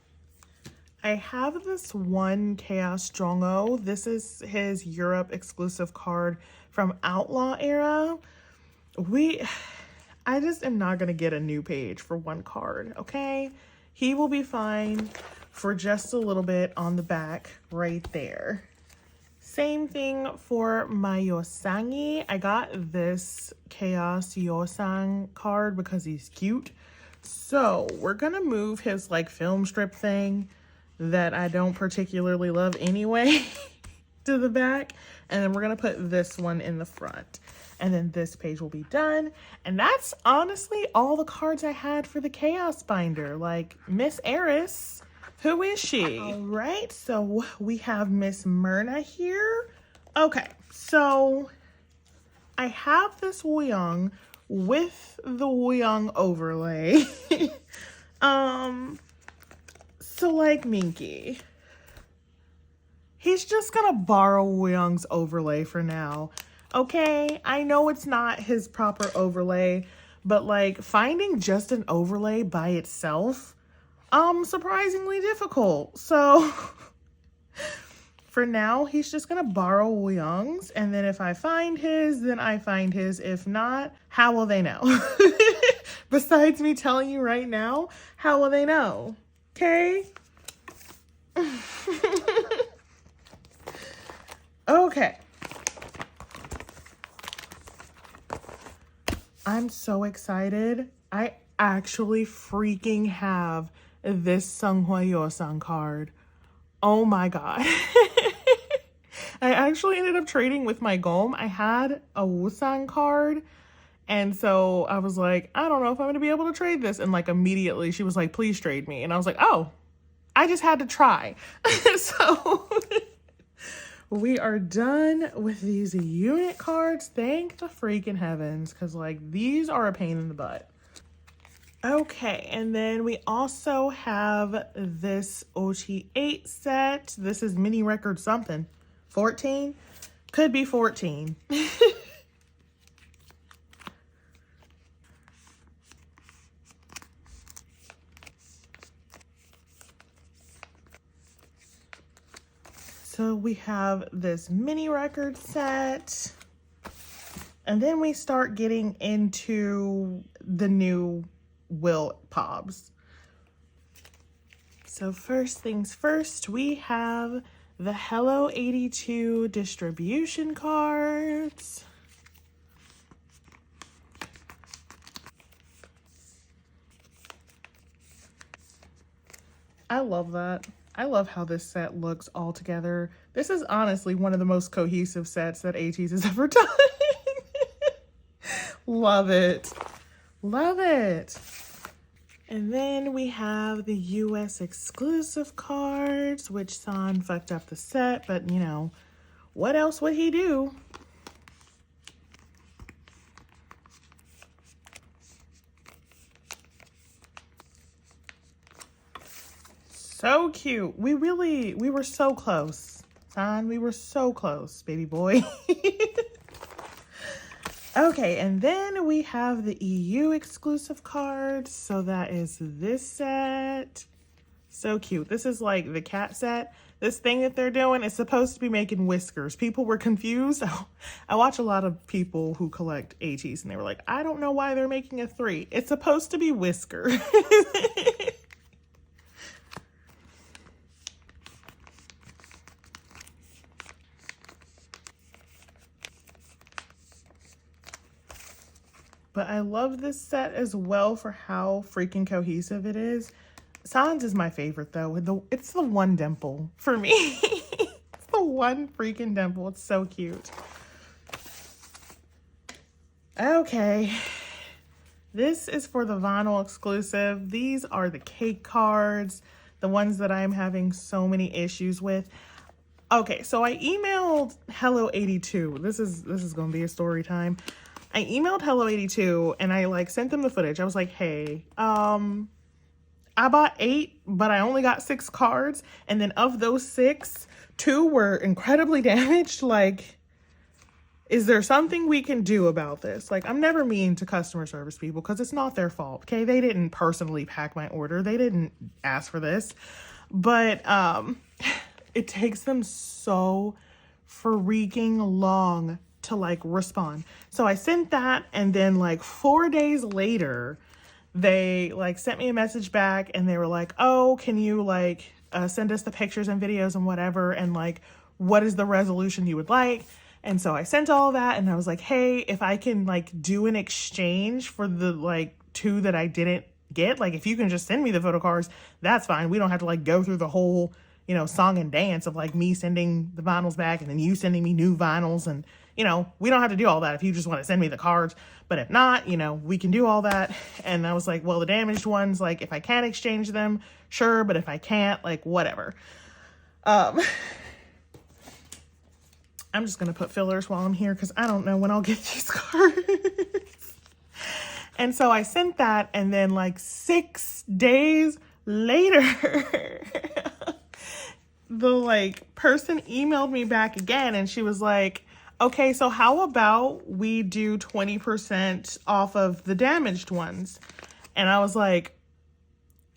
I have this one Chaos Jongho. This is his Europe exclusive card from Outlaw era. I just am not going to get a new page for one card, okay? he will be fine for just a little bit on the back right there. Same thing for my Yosangi. I got this Chaos Yosang card because he's cute. So we're gonna move his like film strip thing that I don't particularly love anyway to the back. And then we're gonna put this one in the front. And then this page will be done. And that's honestly all the cards I had for the Chaos binder. Like Miss Eris, who is she? All right, so we have Miss Merna here. Okay, so I have this Hongjoong with the Hongjoong overlay. So like Minky, he's just gonna borrow Hongjoong's overlay for now. Okay, I know it's not his proper overlay, but like finding just an overlay by itself, surprisingly difficult. So for now, he's just gonna borrow Hongjoong's, and then if I find his, then I find his. If not, how will they know? Besides me telling you right now, how will they know? Okay? Okay. I'm so excited. I actually freaking have this Seonghwa Yosan card. Oh my god. I actually ended up trading with my Gom. I had a Woosan card, and so I was like, I don't know if I'm gonna be able to trade this. And like immediately she was like, please trade me. And I was like, oh, I just had to try. So we are done with these unit cards. Thank the freaking heavens, because like these are a pain in the butt. Okay, and then we also have this OT8 set. This is mini record something. 14? Could be 14. So we have this mini record set, and then we start getting into the new Will Pobs. So first things first, we have the Hello 82 distribution cards. I love that. I love how this set looks all together. This is honestly one of the most cohesive sets that ATZ has ever done. Love it. Love it. And then we have the US exclusive cards, which San fucked up the set, but you know, what else would he do? So cute. We were so close. San, we were so close, baby boy. Okay, and then we have the EU exclusive cards. So that is this set. So cute. This is like the cat set. This thing that they're doing is supposed to be making whiskers. People were confused. I watch a lot of people who collect ATs and they were like, I don't know why they're making a 3. It's supposed to be whisker. But I love this set as well for how freaking cohesive it is. Sans is my favorite though. It's the one dimple for me. It's the one freaking dimple. It's so cute. Okay. This is for the vinyl exclusive. These are the cake cards, the ones that I'm having so many issues with. Okay, so I emailed Hello 82. This is gonna be a story time. I emailed Hello 82 and I like sent them the footage. I was like, hey, I bought 8, but I only got 6 cards. And then of those 6, 2 were incredibly damaged. Like, is there something we can do about this? Like, I'm never mean to customer service people because it's not their fault. Okay. They didn't personally pack my order. They didn't ask for this, but, it takes them so freaking long to like respond. So I sent that, and then like 4 days later, they like sent me a message back and they were like, oh, can you like send us the pictures and videos and whatever, and like what is the resolution you would like. And so I sent all that and I was like, hey, if I can like do an exchange for the like 2 that I didn't get, like if you can just send me the photo cards, that's fine. We don't have to like go through the whole, you know, song and dance of like me sending the vinyls back and then you sending me new vinyls, and you know, we don't have to do all that if you just want to send me the cards. But if not, you know, we can do all that. And I was like, well, the damaged ones, like if I can exchange them, sure, but if I can't, like whatever. I'm just gonna put fillers while I'm here because I don't know when I'll get these cards. And so I sent that, and then like 6 days later, the like person emailed me back again, and she was like, okay, so how about we do 20% off of the damaged ones? And I was like,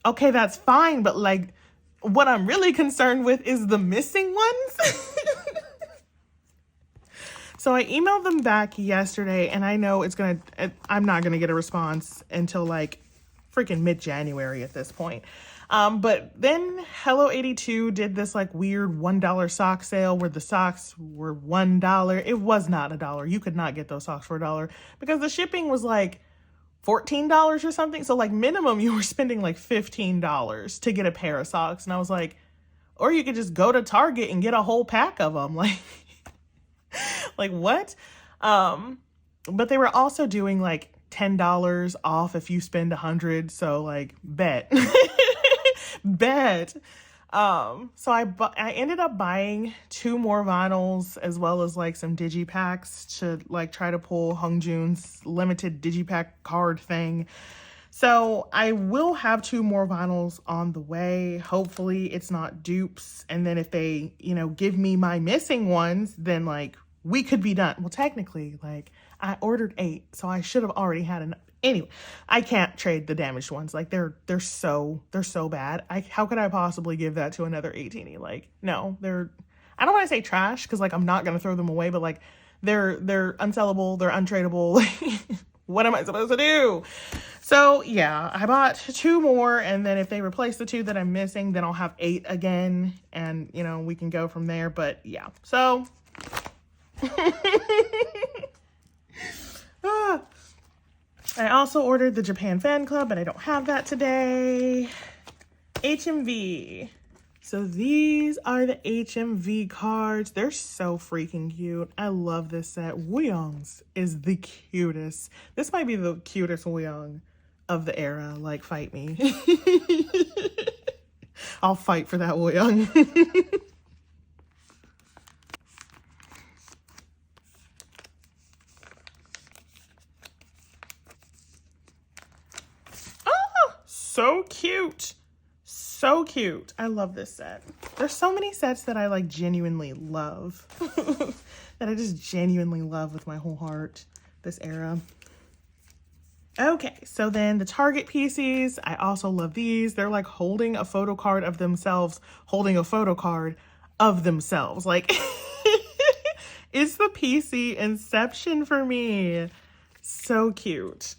okay, that's fine, but like what I'm really concerned with is the missing ones. So I emailed them back yesterday, and I know I'm not gonna get a response until like freaking mid-January at this point. But then Hello 82 did this like weird $1 sock sale where the socks were $1. It was not $1. You could not get those socks for $1 because the shipping was like $14 or something. So like minimum you were spending like $15 to get a pair of socks. And I was like, or you could just go to Target and get a whole pack of them. Like, like what? But they were also doing like $10 off if you spend $100. So like bet. Bet. So I ended up buying 2 more vinyls as well as like some digipacks to like try to pull Hongjoong's limited digipack card thing. So I will have 2 more vinyls on the way. Hopefully it's not dupes. And then if they, you know, give me my missing ones, then like we could be done. Well, technically, like I ordered 8, so I should have already had enough. Anyway, I can't trade the damaged ones. Like they're so bad. How could I possibly give that to another 18-y? Like, no, I don't want to say trash because like I'm not gonna throw them away, but like they're unsellable, they're untradeable. What am I supposed to do? So yeah, I bought 2 more, and then if they replace the 2 that I'm missing, then I'll have 8 again, and you know, we can go from there. But yeah, so I also ordered the Japan fan club, but I don't have that today. HMV. So these are the HMV cards. They're so freaking cute. I love this set. Wooyoung's is the cutest. This might be the cutest Wooyoung of the era. Like, fight me. I'll fight for that Wooyoung. So cute. So cute. I love this set. There's so many sets that I like genuinely love. That I just genuinely love with my whole heart this era. Okay, so then the Target pieces, I also love these. They're like holding a photo card of themselves, holding a photo card of themselves. Like, it's the PC inception for me. So cute.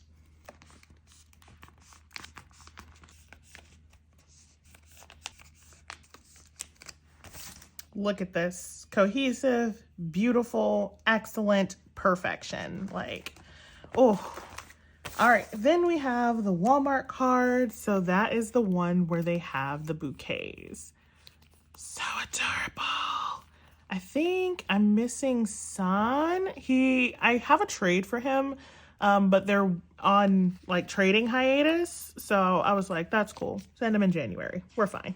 Look at this. Cohesive, beautiful, excellent, perfection. Like, oh. All right, then we have the Walmart card. So that is the one where they have the bouquets. So adorable. I think I'm missing San. I have a trade for him, but they're on like trading hiatus. So I was like, that's cool. Send him in January. We're fine.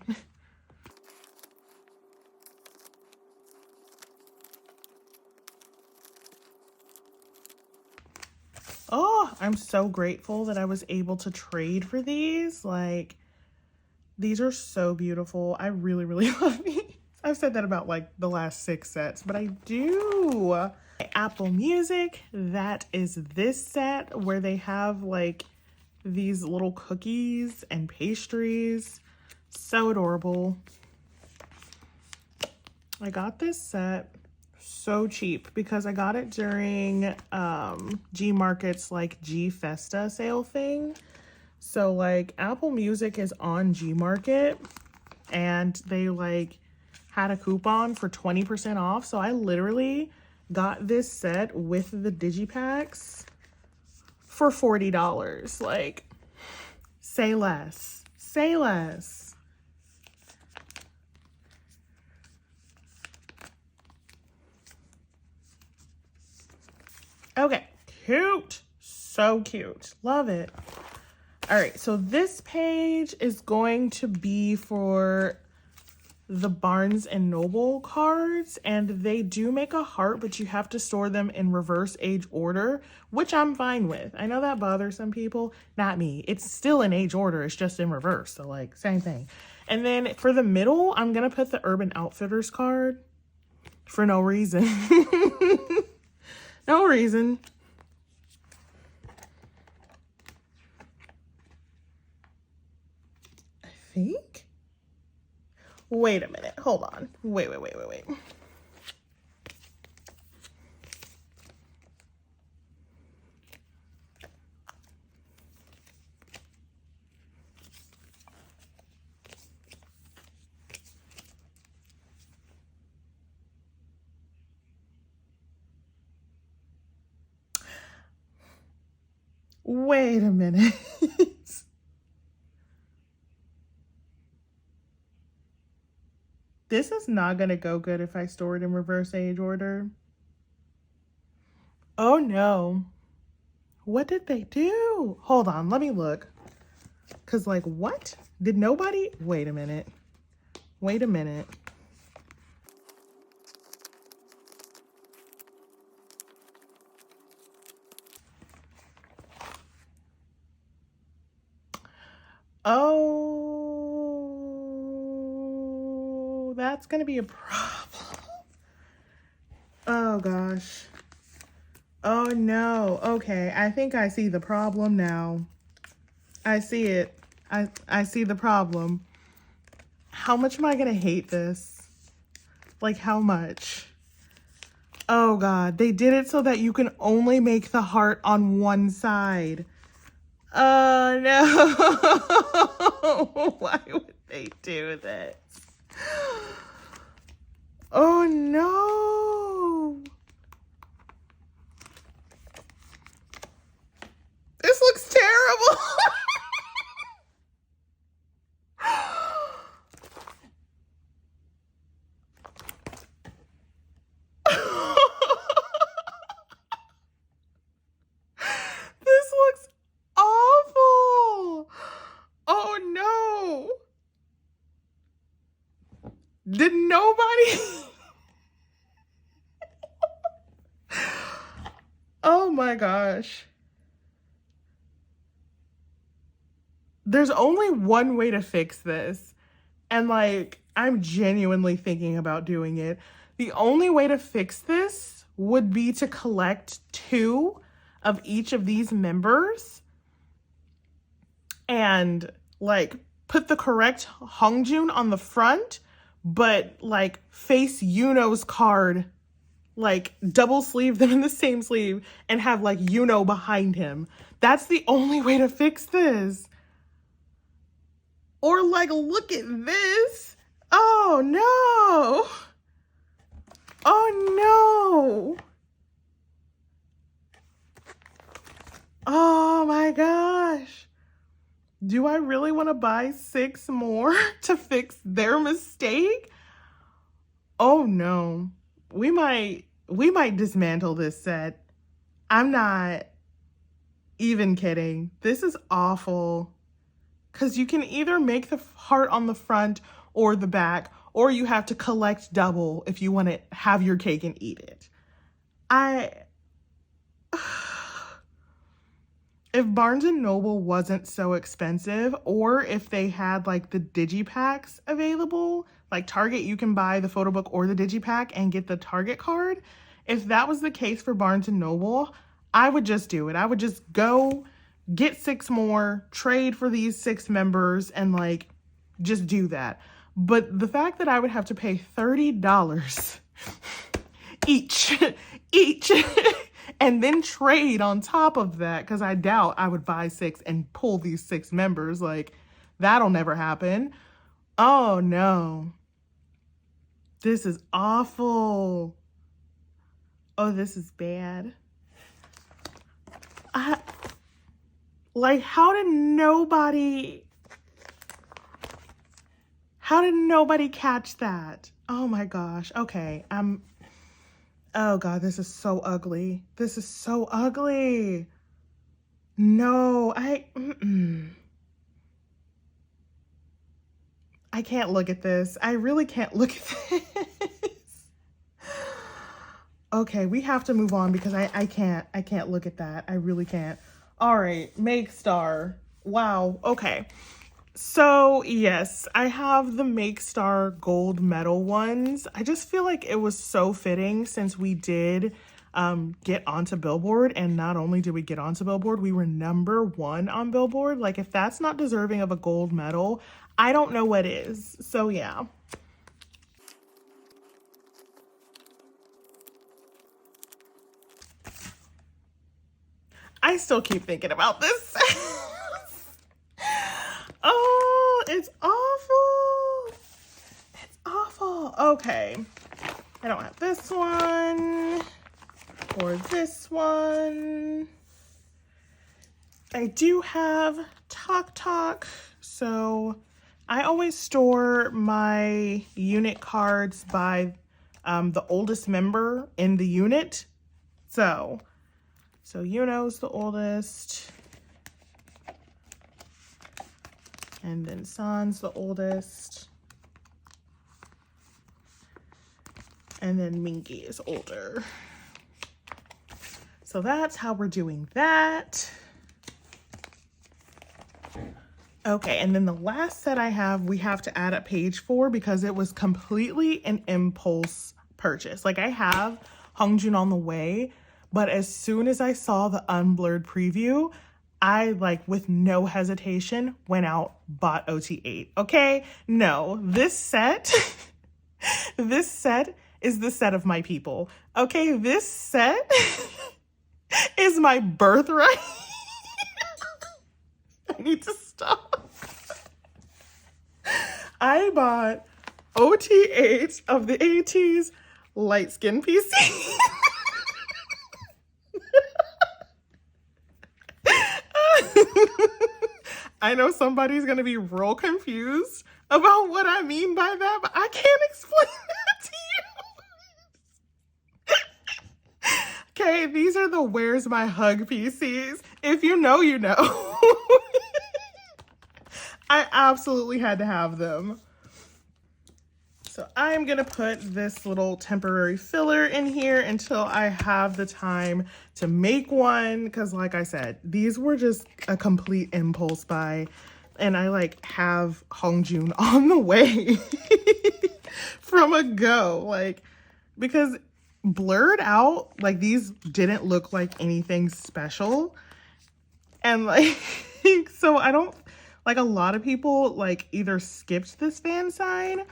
Oh, I'm so grateful that I was able to trade for these. Like, these are so beautiful. I really, really love these. I've said that about like the last 6 sets, but I do. Apple Music, that is this set where they have like these little cookies and pastries. So adorable. I got this set so cheap because I got it during G Market's like G Festa sale thing. So like Apple Music is on Gmarket and they like had a coupon for 20% off. So I literally got this set with the digipacks for $40. Like, say less. Say less. Okay, cute. So cute. Love it. All right, so this page is going to be for the Barnes and Noble cards, and they do make a heart, but you have to store them in reverse age order, which I'm fine with. I know that bothers some people, not me. It's still in age order, it's just in reverse, so like same thing. And then for the middle, I'm gonna put the Urban Outfitters card for no reason. No reason. I think. Wait a minute. Hold on. Wait. Wait a minute. This is not going to go good if I store it in reverse age order. Oh no. What did they do? Hold on, let me look. Cause like what? Did nobody? Wait a minute. Wait a minute. Oh, that's gonna be a problem. Oh gosh. Oh no. Okay, I think I see the problem now. I see it. I see the problem. How much am I gonna hate this? Like how much? Oh god, they did it so that you can only make the heart on one side. Oh no. Why would they do this? Oh no. This looks terrible. This looks awful. Oh no. Did nobody? Oh my gosh. There's only one way to fix this. And like, I'm genuinely thinking about doing it. The only way to fix this would be to collect 2 of each of these members and like put the correct Hongjoong on the front, but like face Yuno's card, like double sleeve them in the same sleeve and have like Yuno behind him. That's the only way to fix this. Or like, look at this. Oh no. Oh no. Oh my gosh. Do I really want to buy 6 more to fix their mistake? Oh no. We might dismantle this set. I'm not even kidding. This is awful. Because you can either make the heart on the front or the back, or you have to collect double if you want to have your cake and eat it. If Barnes & Noble wasn't so expensive, or if they had like the digipacks available, like Target, you can buy the photo book or the digipack and get the Target card. If that was the case for Barnes & Noble, I would just do it. I would just go get 6 more, trade for these 6 members, and like just do that. But the fact that I would have to pay $30 each and then trade on top of that, because I doubt I would buy 6 and pull these 6 members. Like, that'll never happen. Oh no. This is awful. Oh, this is bad. Like, how did nobody catch that? Oh my gosh. Okay. Oh God, this is so ugly. This is so ugly. No, I can't look at this. I really can't look at this. Okay, we have to move on because I can't look at that. I really can't. All right, Make Star. Wow. Okay. So yes, I have the Make Star gold medal ones. I just feel like it was so fitting since we did get onto Billboard, and not only did we get onto Billboard, we were #1 on Billboard. Like, if that's not deserving of a gold medal, I don't know what is. So yeah. I still keep thinking about this. Oh, it's awful. It's awful. Okay. I don't have this one or this one. I do have Talk Talk. So I always store my unit cards by the oldest member in the unit. So Yuno's the oldest. And then San's the oldest. And then Minky is older. So that's how we're doing that. Okay, and then the last set I have, we have to add at page 4 because it was completely an impulse purchase. Like, I have Hongjoong on the way, but as soon as I saw the unblurred preview, I, like, with no hesitation, went out, bought OT8, okay? No, this set, this set is the set of my people, okay? This set is my birthright. I need to stop. I bought OT8 of the ATZ light skin PC. I know somebody's gonna be real confused about what I mean by that, but I can't explain that to you. Okay, these are the Where's My Hug PCs. If you know, you know. I absolutely had to have them. So I'm gonna put this little temporary filler in here until I have the time to make one. Cause like I said, these were just a complete impulse buy. And I like have Hongjoong on the way from a go. Like, because blurred out, like these didn't look like anything special. And like, so I don't, like a lot of people like either skipped this fan sign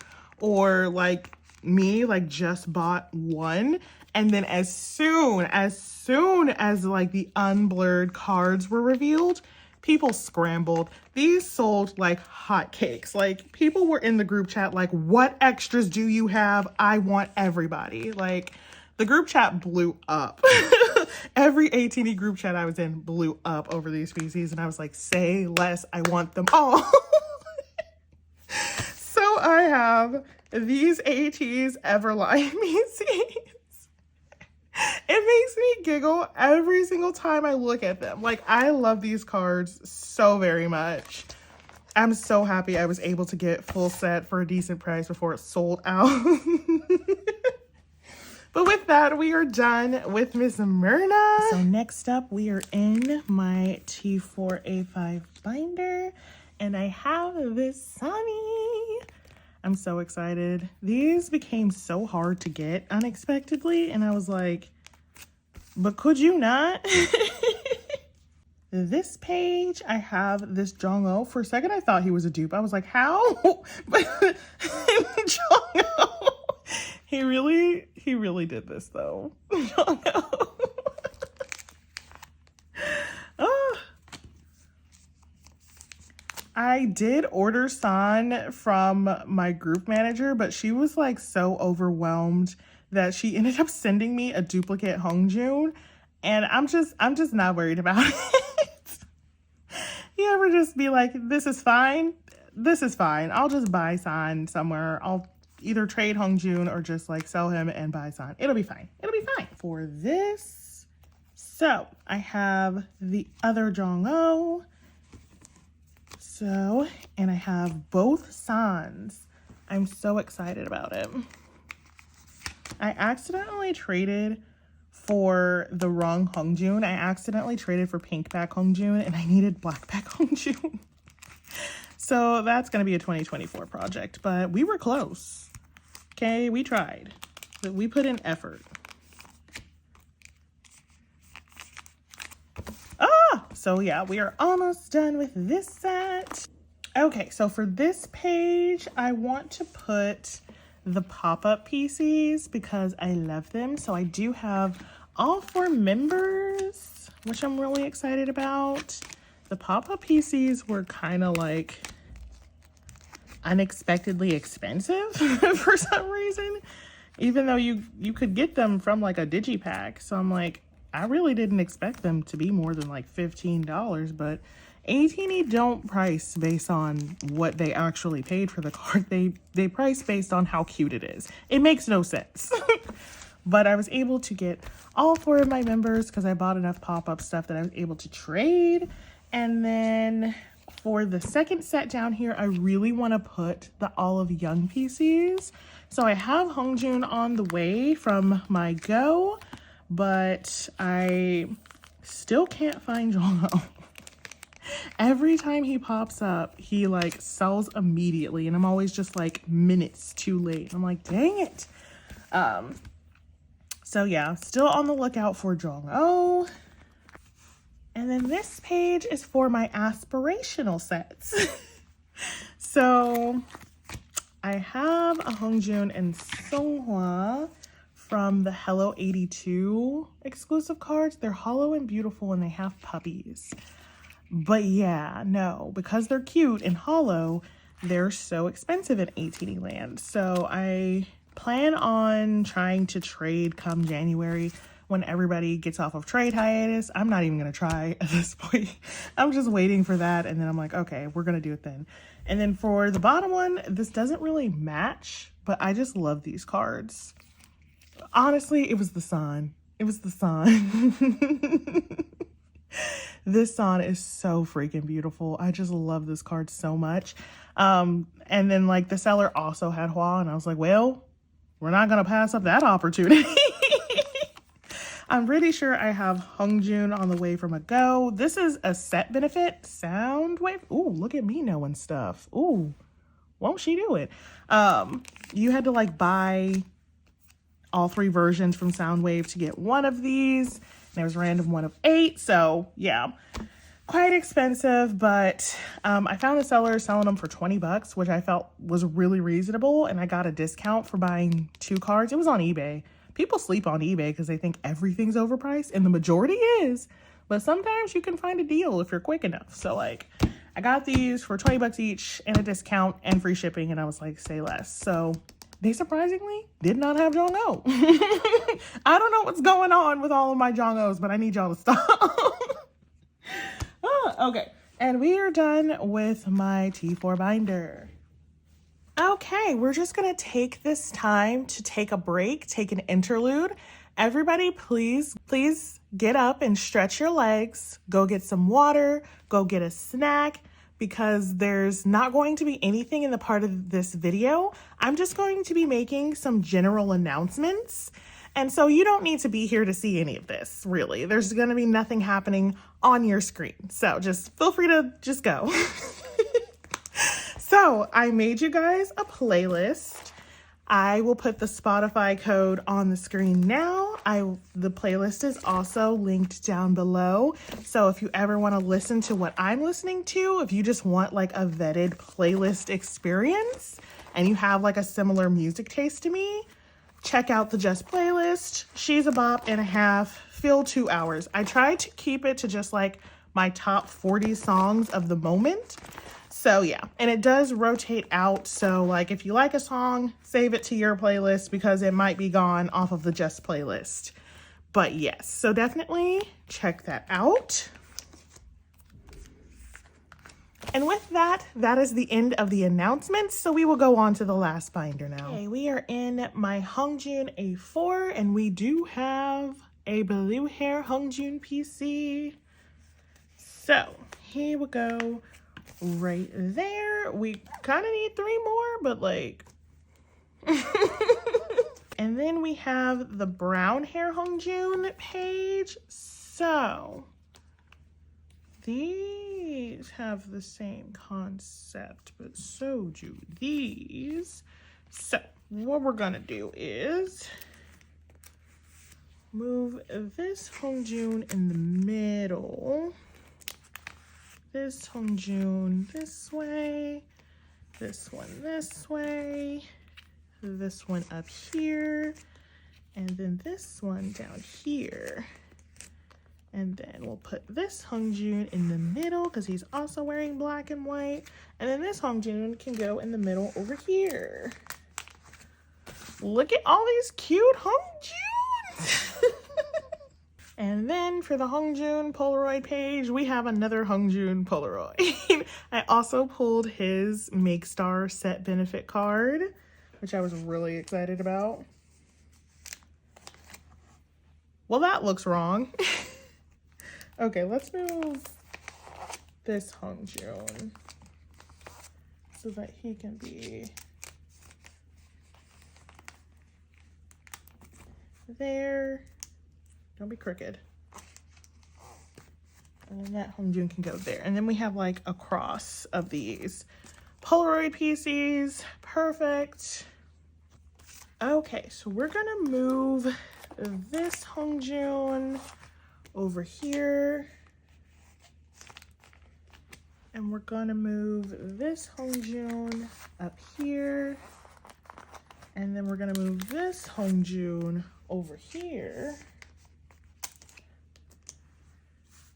or like me, like just bought one. And then as soon as like the unblurred cards were revealed, people scrambled. These sold like hotcakes. Like, people were in the group chat like, what extras do you have? I want everybody. Like, the group chat blew up. Every ATD group chat I was in blew up over these PCs. And I was like, say less, I want them all. So I have these ATZ Everline PCs. It makes me giggle every single time I look at them. Like, I love these cards so very much. I'm so happy I was able to get full set for a decent price before it sold out. But with that, we are done with Miss Merna. So next up, we are in my T4A5 binder. And I have this Sunny. I'm so excited. These became so hard to get unexpectedly. And I was like, but could you not? This page, I have this Jong-oh. For a second, I thought he was a dupe. I was like, how? But Jong-oh. He really did this though. Jong-oh. I did order San from my group manager, but she was like so overwhelmed that she ended up sending me a duplicate Hongjoong, and I'm just not worried about it. You ever just be like, this is fine? This is fine. I'll just buy San somewhere. I'll either trade Hongjoong or just like sell him and buy San. It'll be fine. It'll be fine. For this, so I have the other Jong-oh. So, and I have both Sans. I'm so excited about it. I accidentally traded for the wrong Hongjoong. I accidentally traded for pink back Hongjoong and I needed black back Hongjoong. So that's going to be a 2024 project, but we were close. Okay, we tried. But we put in effort. So yeah, we are almost done with this set. Okay, so for this page, I want to put the pop-up PCs because I love them. So I do have all 4 members, which I'm really excited about. The pop-up PCs were kind of like unexpectedly expensive for some reason, even though you could get them from like a digipack. So I'm like, I really didn't expect them to be more than like $15, but AT&T don't price based on what they actually paid for the card. They price based on how cute it is. It makes no sense. But I was able to get all 4 of my members because I bought enough pop-up stuff that I was able to trade. And then for the second set down here, I really want to put the Olive Young PCs. So I have Hongjoong on the way from my Go, but I still can't find Jong-oh. Every time he pops up, he like sells immediately, and I'm always just like minutes too late. I'm like, dang it. So yeah, still on the lookout for Jong-oh. And then this page is for my aspirational sets. So I have a Hongjoong and Songhwa from the Hello 82 exclusive cards. They're hollow and beautiful and they have puppies. But yeah, no, because they're cute and hollow, they're so expensive in ATD land. So I plan on trying to trade come January when everybody gets off of trade hiatus. I'm not even going to try at this point. I'm just waiting for that. And then I'm like, okay, we're going to do it then. And then for the bottom one, this doesn't really match, but I just love these cards. Honestly, it was the sun. It was the sun. This sun is so freaking beautiful. I just love this card so much. And then like the seller also had Hua, and I was like, well, we're not going to pass up that opportunity. I'm pretty sure I have Hongjoong on the way from a Go. This is a set benefit Soundwave. Ooh, look at me knowing stuff. Ooh, won't she do it? You had to like buy all 3 versions from Soundwave to get one of these. There was random 1 of 8. So yeah, quite expensive, but I found the seller selling them for $20, which I felt was really reasonable. And I got a discount for buying 2 cards. It was on eBay. People sleep on eBay because they think everything's overpriced, and the majority is. But sometimes you can find a deal if you're quick enough. So like, I got these for $20 each and a discount and free shipping, and I was like, say less. So they surprisingly did not have Jong-oh. I don't know what's going on with all of my Jong-ohs, but I need y'all to stop. Okay, and we are done with my T4 binder. Okay, we're just gonna take this time to take a break, take an interlude. Everybody, please get up and stretch your legs. Go get some water, go get a snack, because there's not going to be anything in the part of this video. I'm just going to be making some general announcements. And so you don't need to be here to see any of this, really. There's gonna be nothing happening on your screen. So just feel free to just go. So I made you guys a playlist. I will put the Spotify code on the screen now. The playlist is also linked down below. So if you ever want to listen to what I'm listening to, if you just want like a vetted playlist experience and you have like a similar music taste to me, check out the Just playlist. She's a bop and a half, fill 2 hours. I tried to keep it to just like my top 40 songs of the moment. So yeah, and it does rotate out. So like if you like a song, save it to your playlist because it might be gone off of the Just playlist. But yes, so definitely check that out. And with that, that is the end of the announcements. So we will go on to the last binder now. Okay, we are in my Hongjoong A4 and we do have a blue hair Hongjoong PC. So here we go right there. We kind of need 3 more, but like... And then we have the brown hair Hongjoong page. So these have the same concept, but so do these. So what we're gonna do is move this Hongjoong in the middle, this Hongjoong this way, this one this way, this one up here, and then this one down here. And then we'll put this Hongjoong in the middle because he's also wearing black and white. And then this Hongjoong can go in the middle over here. Look at all these cute Hongjoongs. And then for the Hongjoong Polaroid page, we have another Hongjoong Polaroid. I also pulled his Make Star set benefit card, which I was really excited about. Well, that looks wrong. Okay, let's move this Hongjoong so that he can be there. Don't be crooked. And then that Hongjoong can go there. And then we have like a cross of these Polaroid PCs. Perfect. Okay, so we're gonna move this Hongjoong over here, and we're gonna move this Hongjoong up here, and then we're gonna move this Hongjoong over here,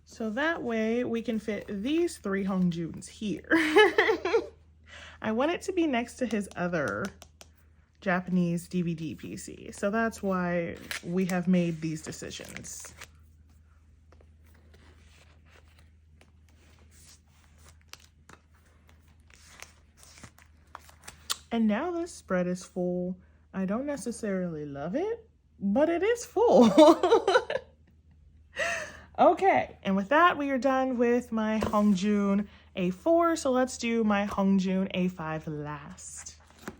so that way we can fit these 3 Hongjoongs here. I want it to be next to his other Japanese DVD PC, so that's why we have made these decisions. And now this spread is full. I don't necessarily love it, but it is full. Okay, and with that, we are done with my Hongjoong A4. So let's do my Hongjoong A5 last.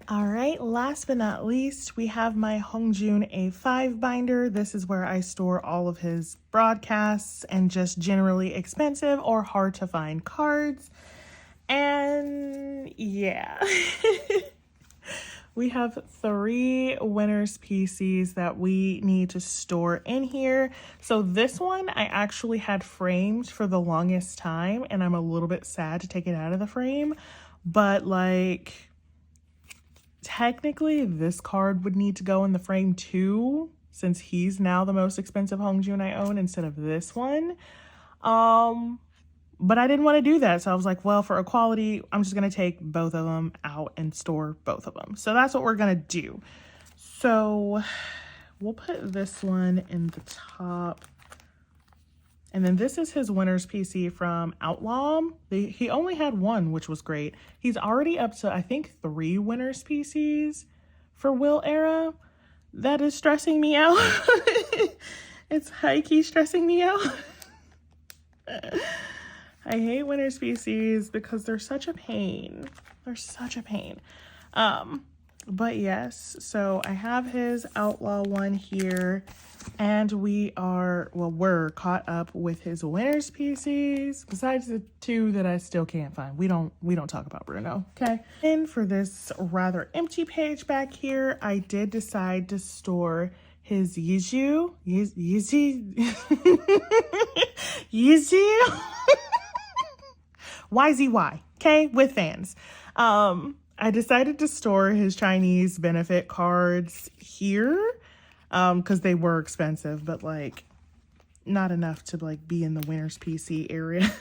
All right, last but not least, we have my Hongjoong A5 binder. This is where I store all of his broadcasts and just generally expensive or hard to find cards. And yeah. We have 3 winners PCs that we need to store in here. So this one I actually had framed for the longest time, and I'm a little bit sad to take it out of the frame. But like, technically this card would need to go in the frame too, since he's now the most expensive Hongjoong I own instead of this one. But I didn't want to do that. So I was like, well, for equality, I'm just going to take both of them out and store both of them. So that's what we're going to do. So we'll put this one in the top. And then this is his winner's PC from Outlaw. He only had 1, which was great. He's already up to, I think, 3 winner's PCs for Will Era. That is stressing me out. It's high-key stressing me out. I hate winners PCs because they're such a pain. They're such a pain. But yes, so I have his Outlaw one here, and we're caught up with his winners PCs, besides the 2 that I still can't find. We don't talk about Bruno, okay? And for this rather empty page back here, I did decide to store his Yeezy. YZY, okay, with fans. I decided to store his Chinese benefit cards here because they were expensive, but like not enough to like be in the winner's PC area.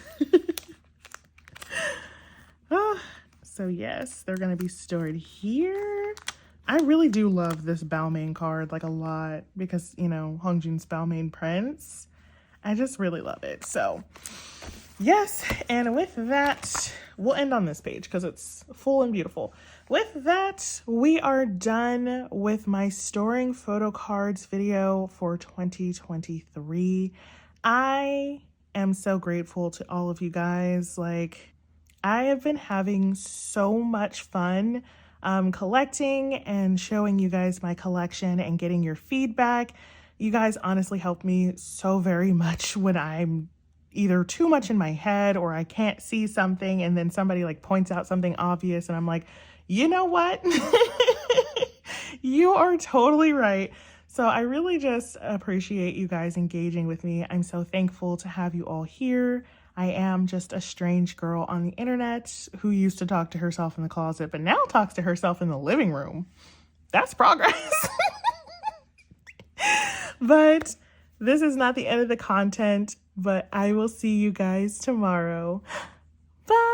So yes, they're gonna be stored here. I really do love this Balmain card like a lot because, you know, Hongjoong's Balmain prints. I just really love it. So yes, and with that, we'll end on this page because it's full and beautiful. With that, we are done with my storing photo cards video for 2023. I am so grateful to all of you guys. Like, I have been having so much fun collecting and showing you guys my collection and getting your feedback. You guys honestly help me so very much when I'm either too much in my head or I can't see something and then somebody like points out something obvious and I'm like, you know what? You are totally right. So I really just appreciate you guys engaging with me. I'm so thankful to have you all here. I am just a strange girl on the internet who used to talk to herself in the closet, but now talks to herself in the living room. That's progress. But this is not the end of the content, but I will see you guys tomorrow. Bye.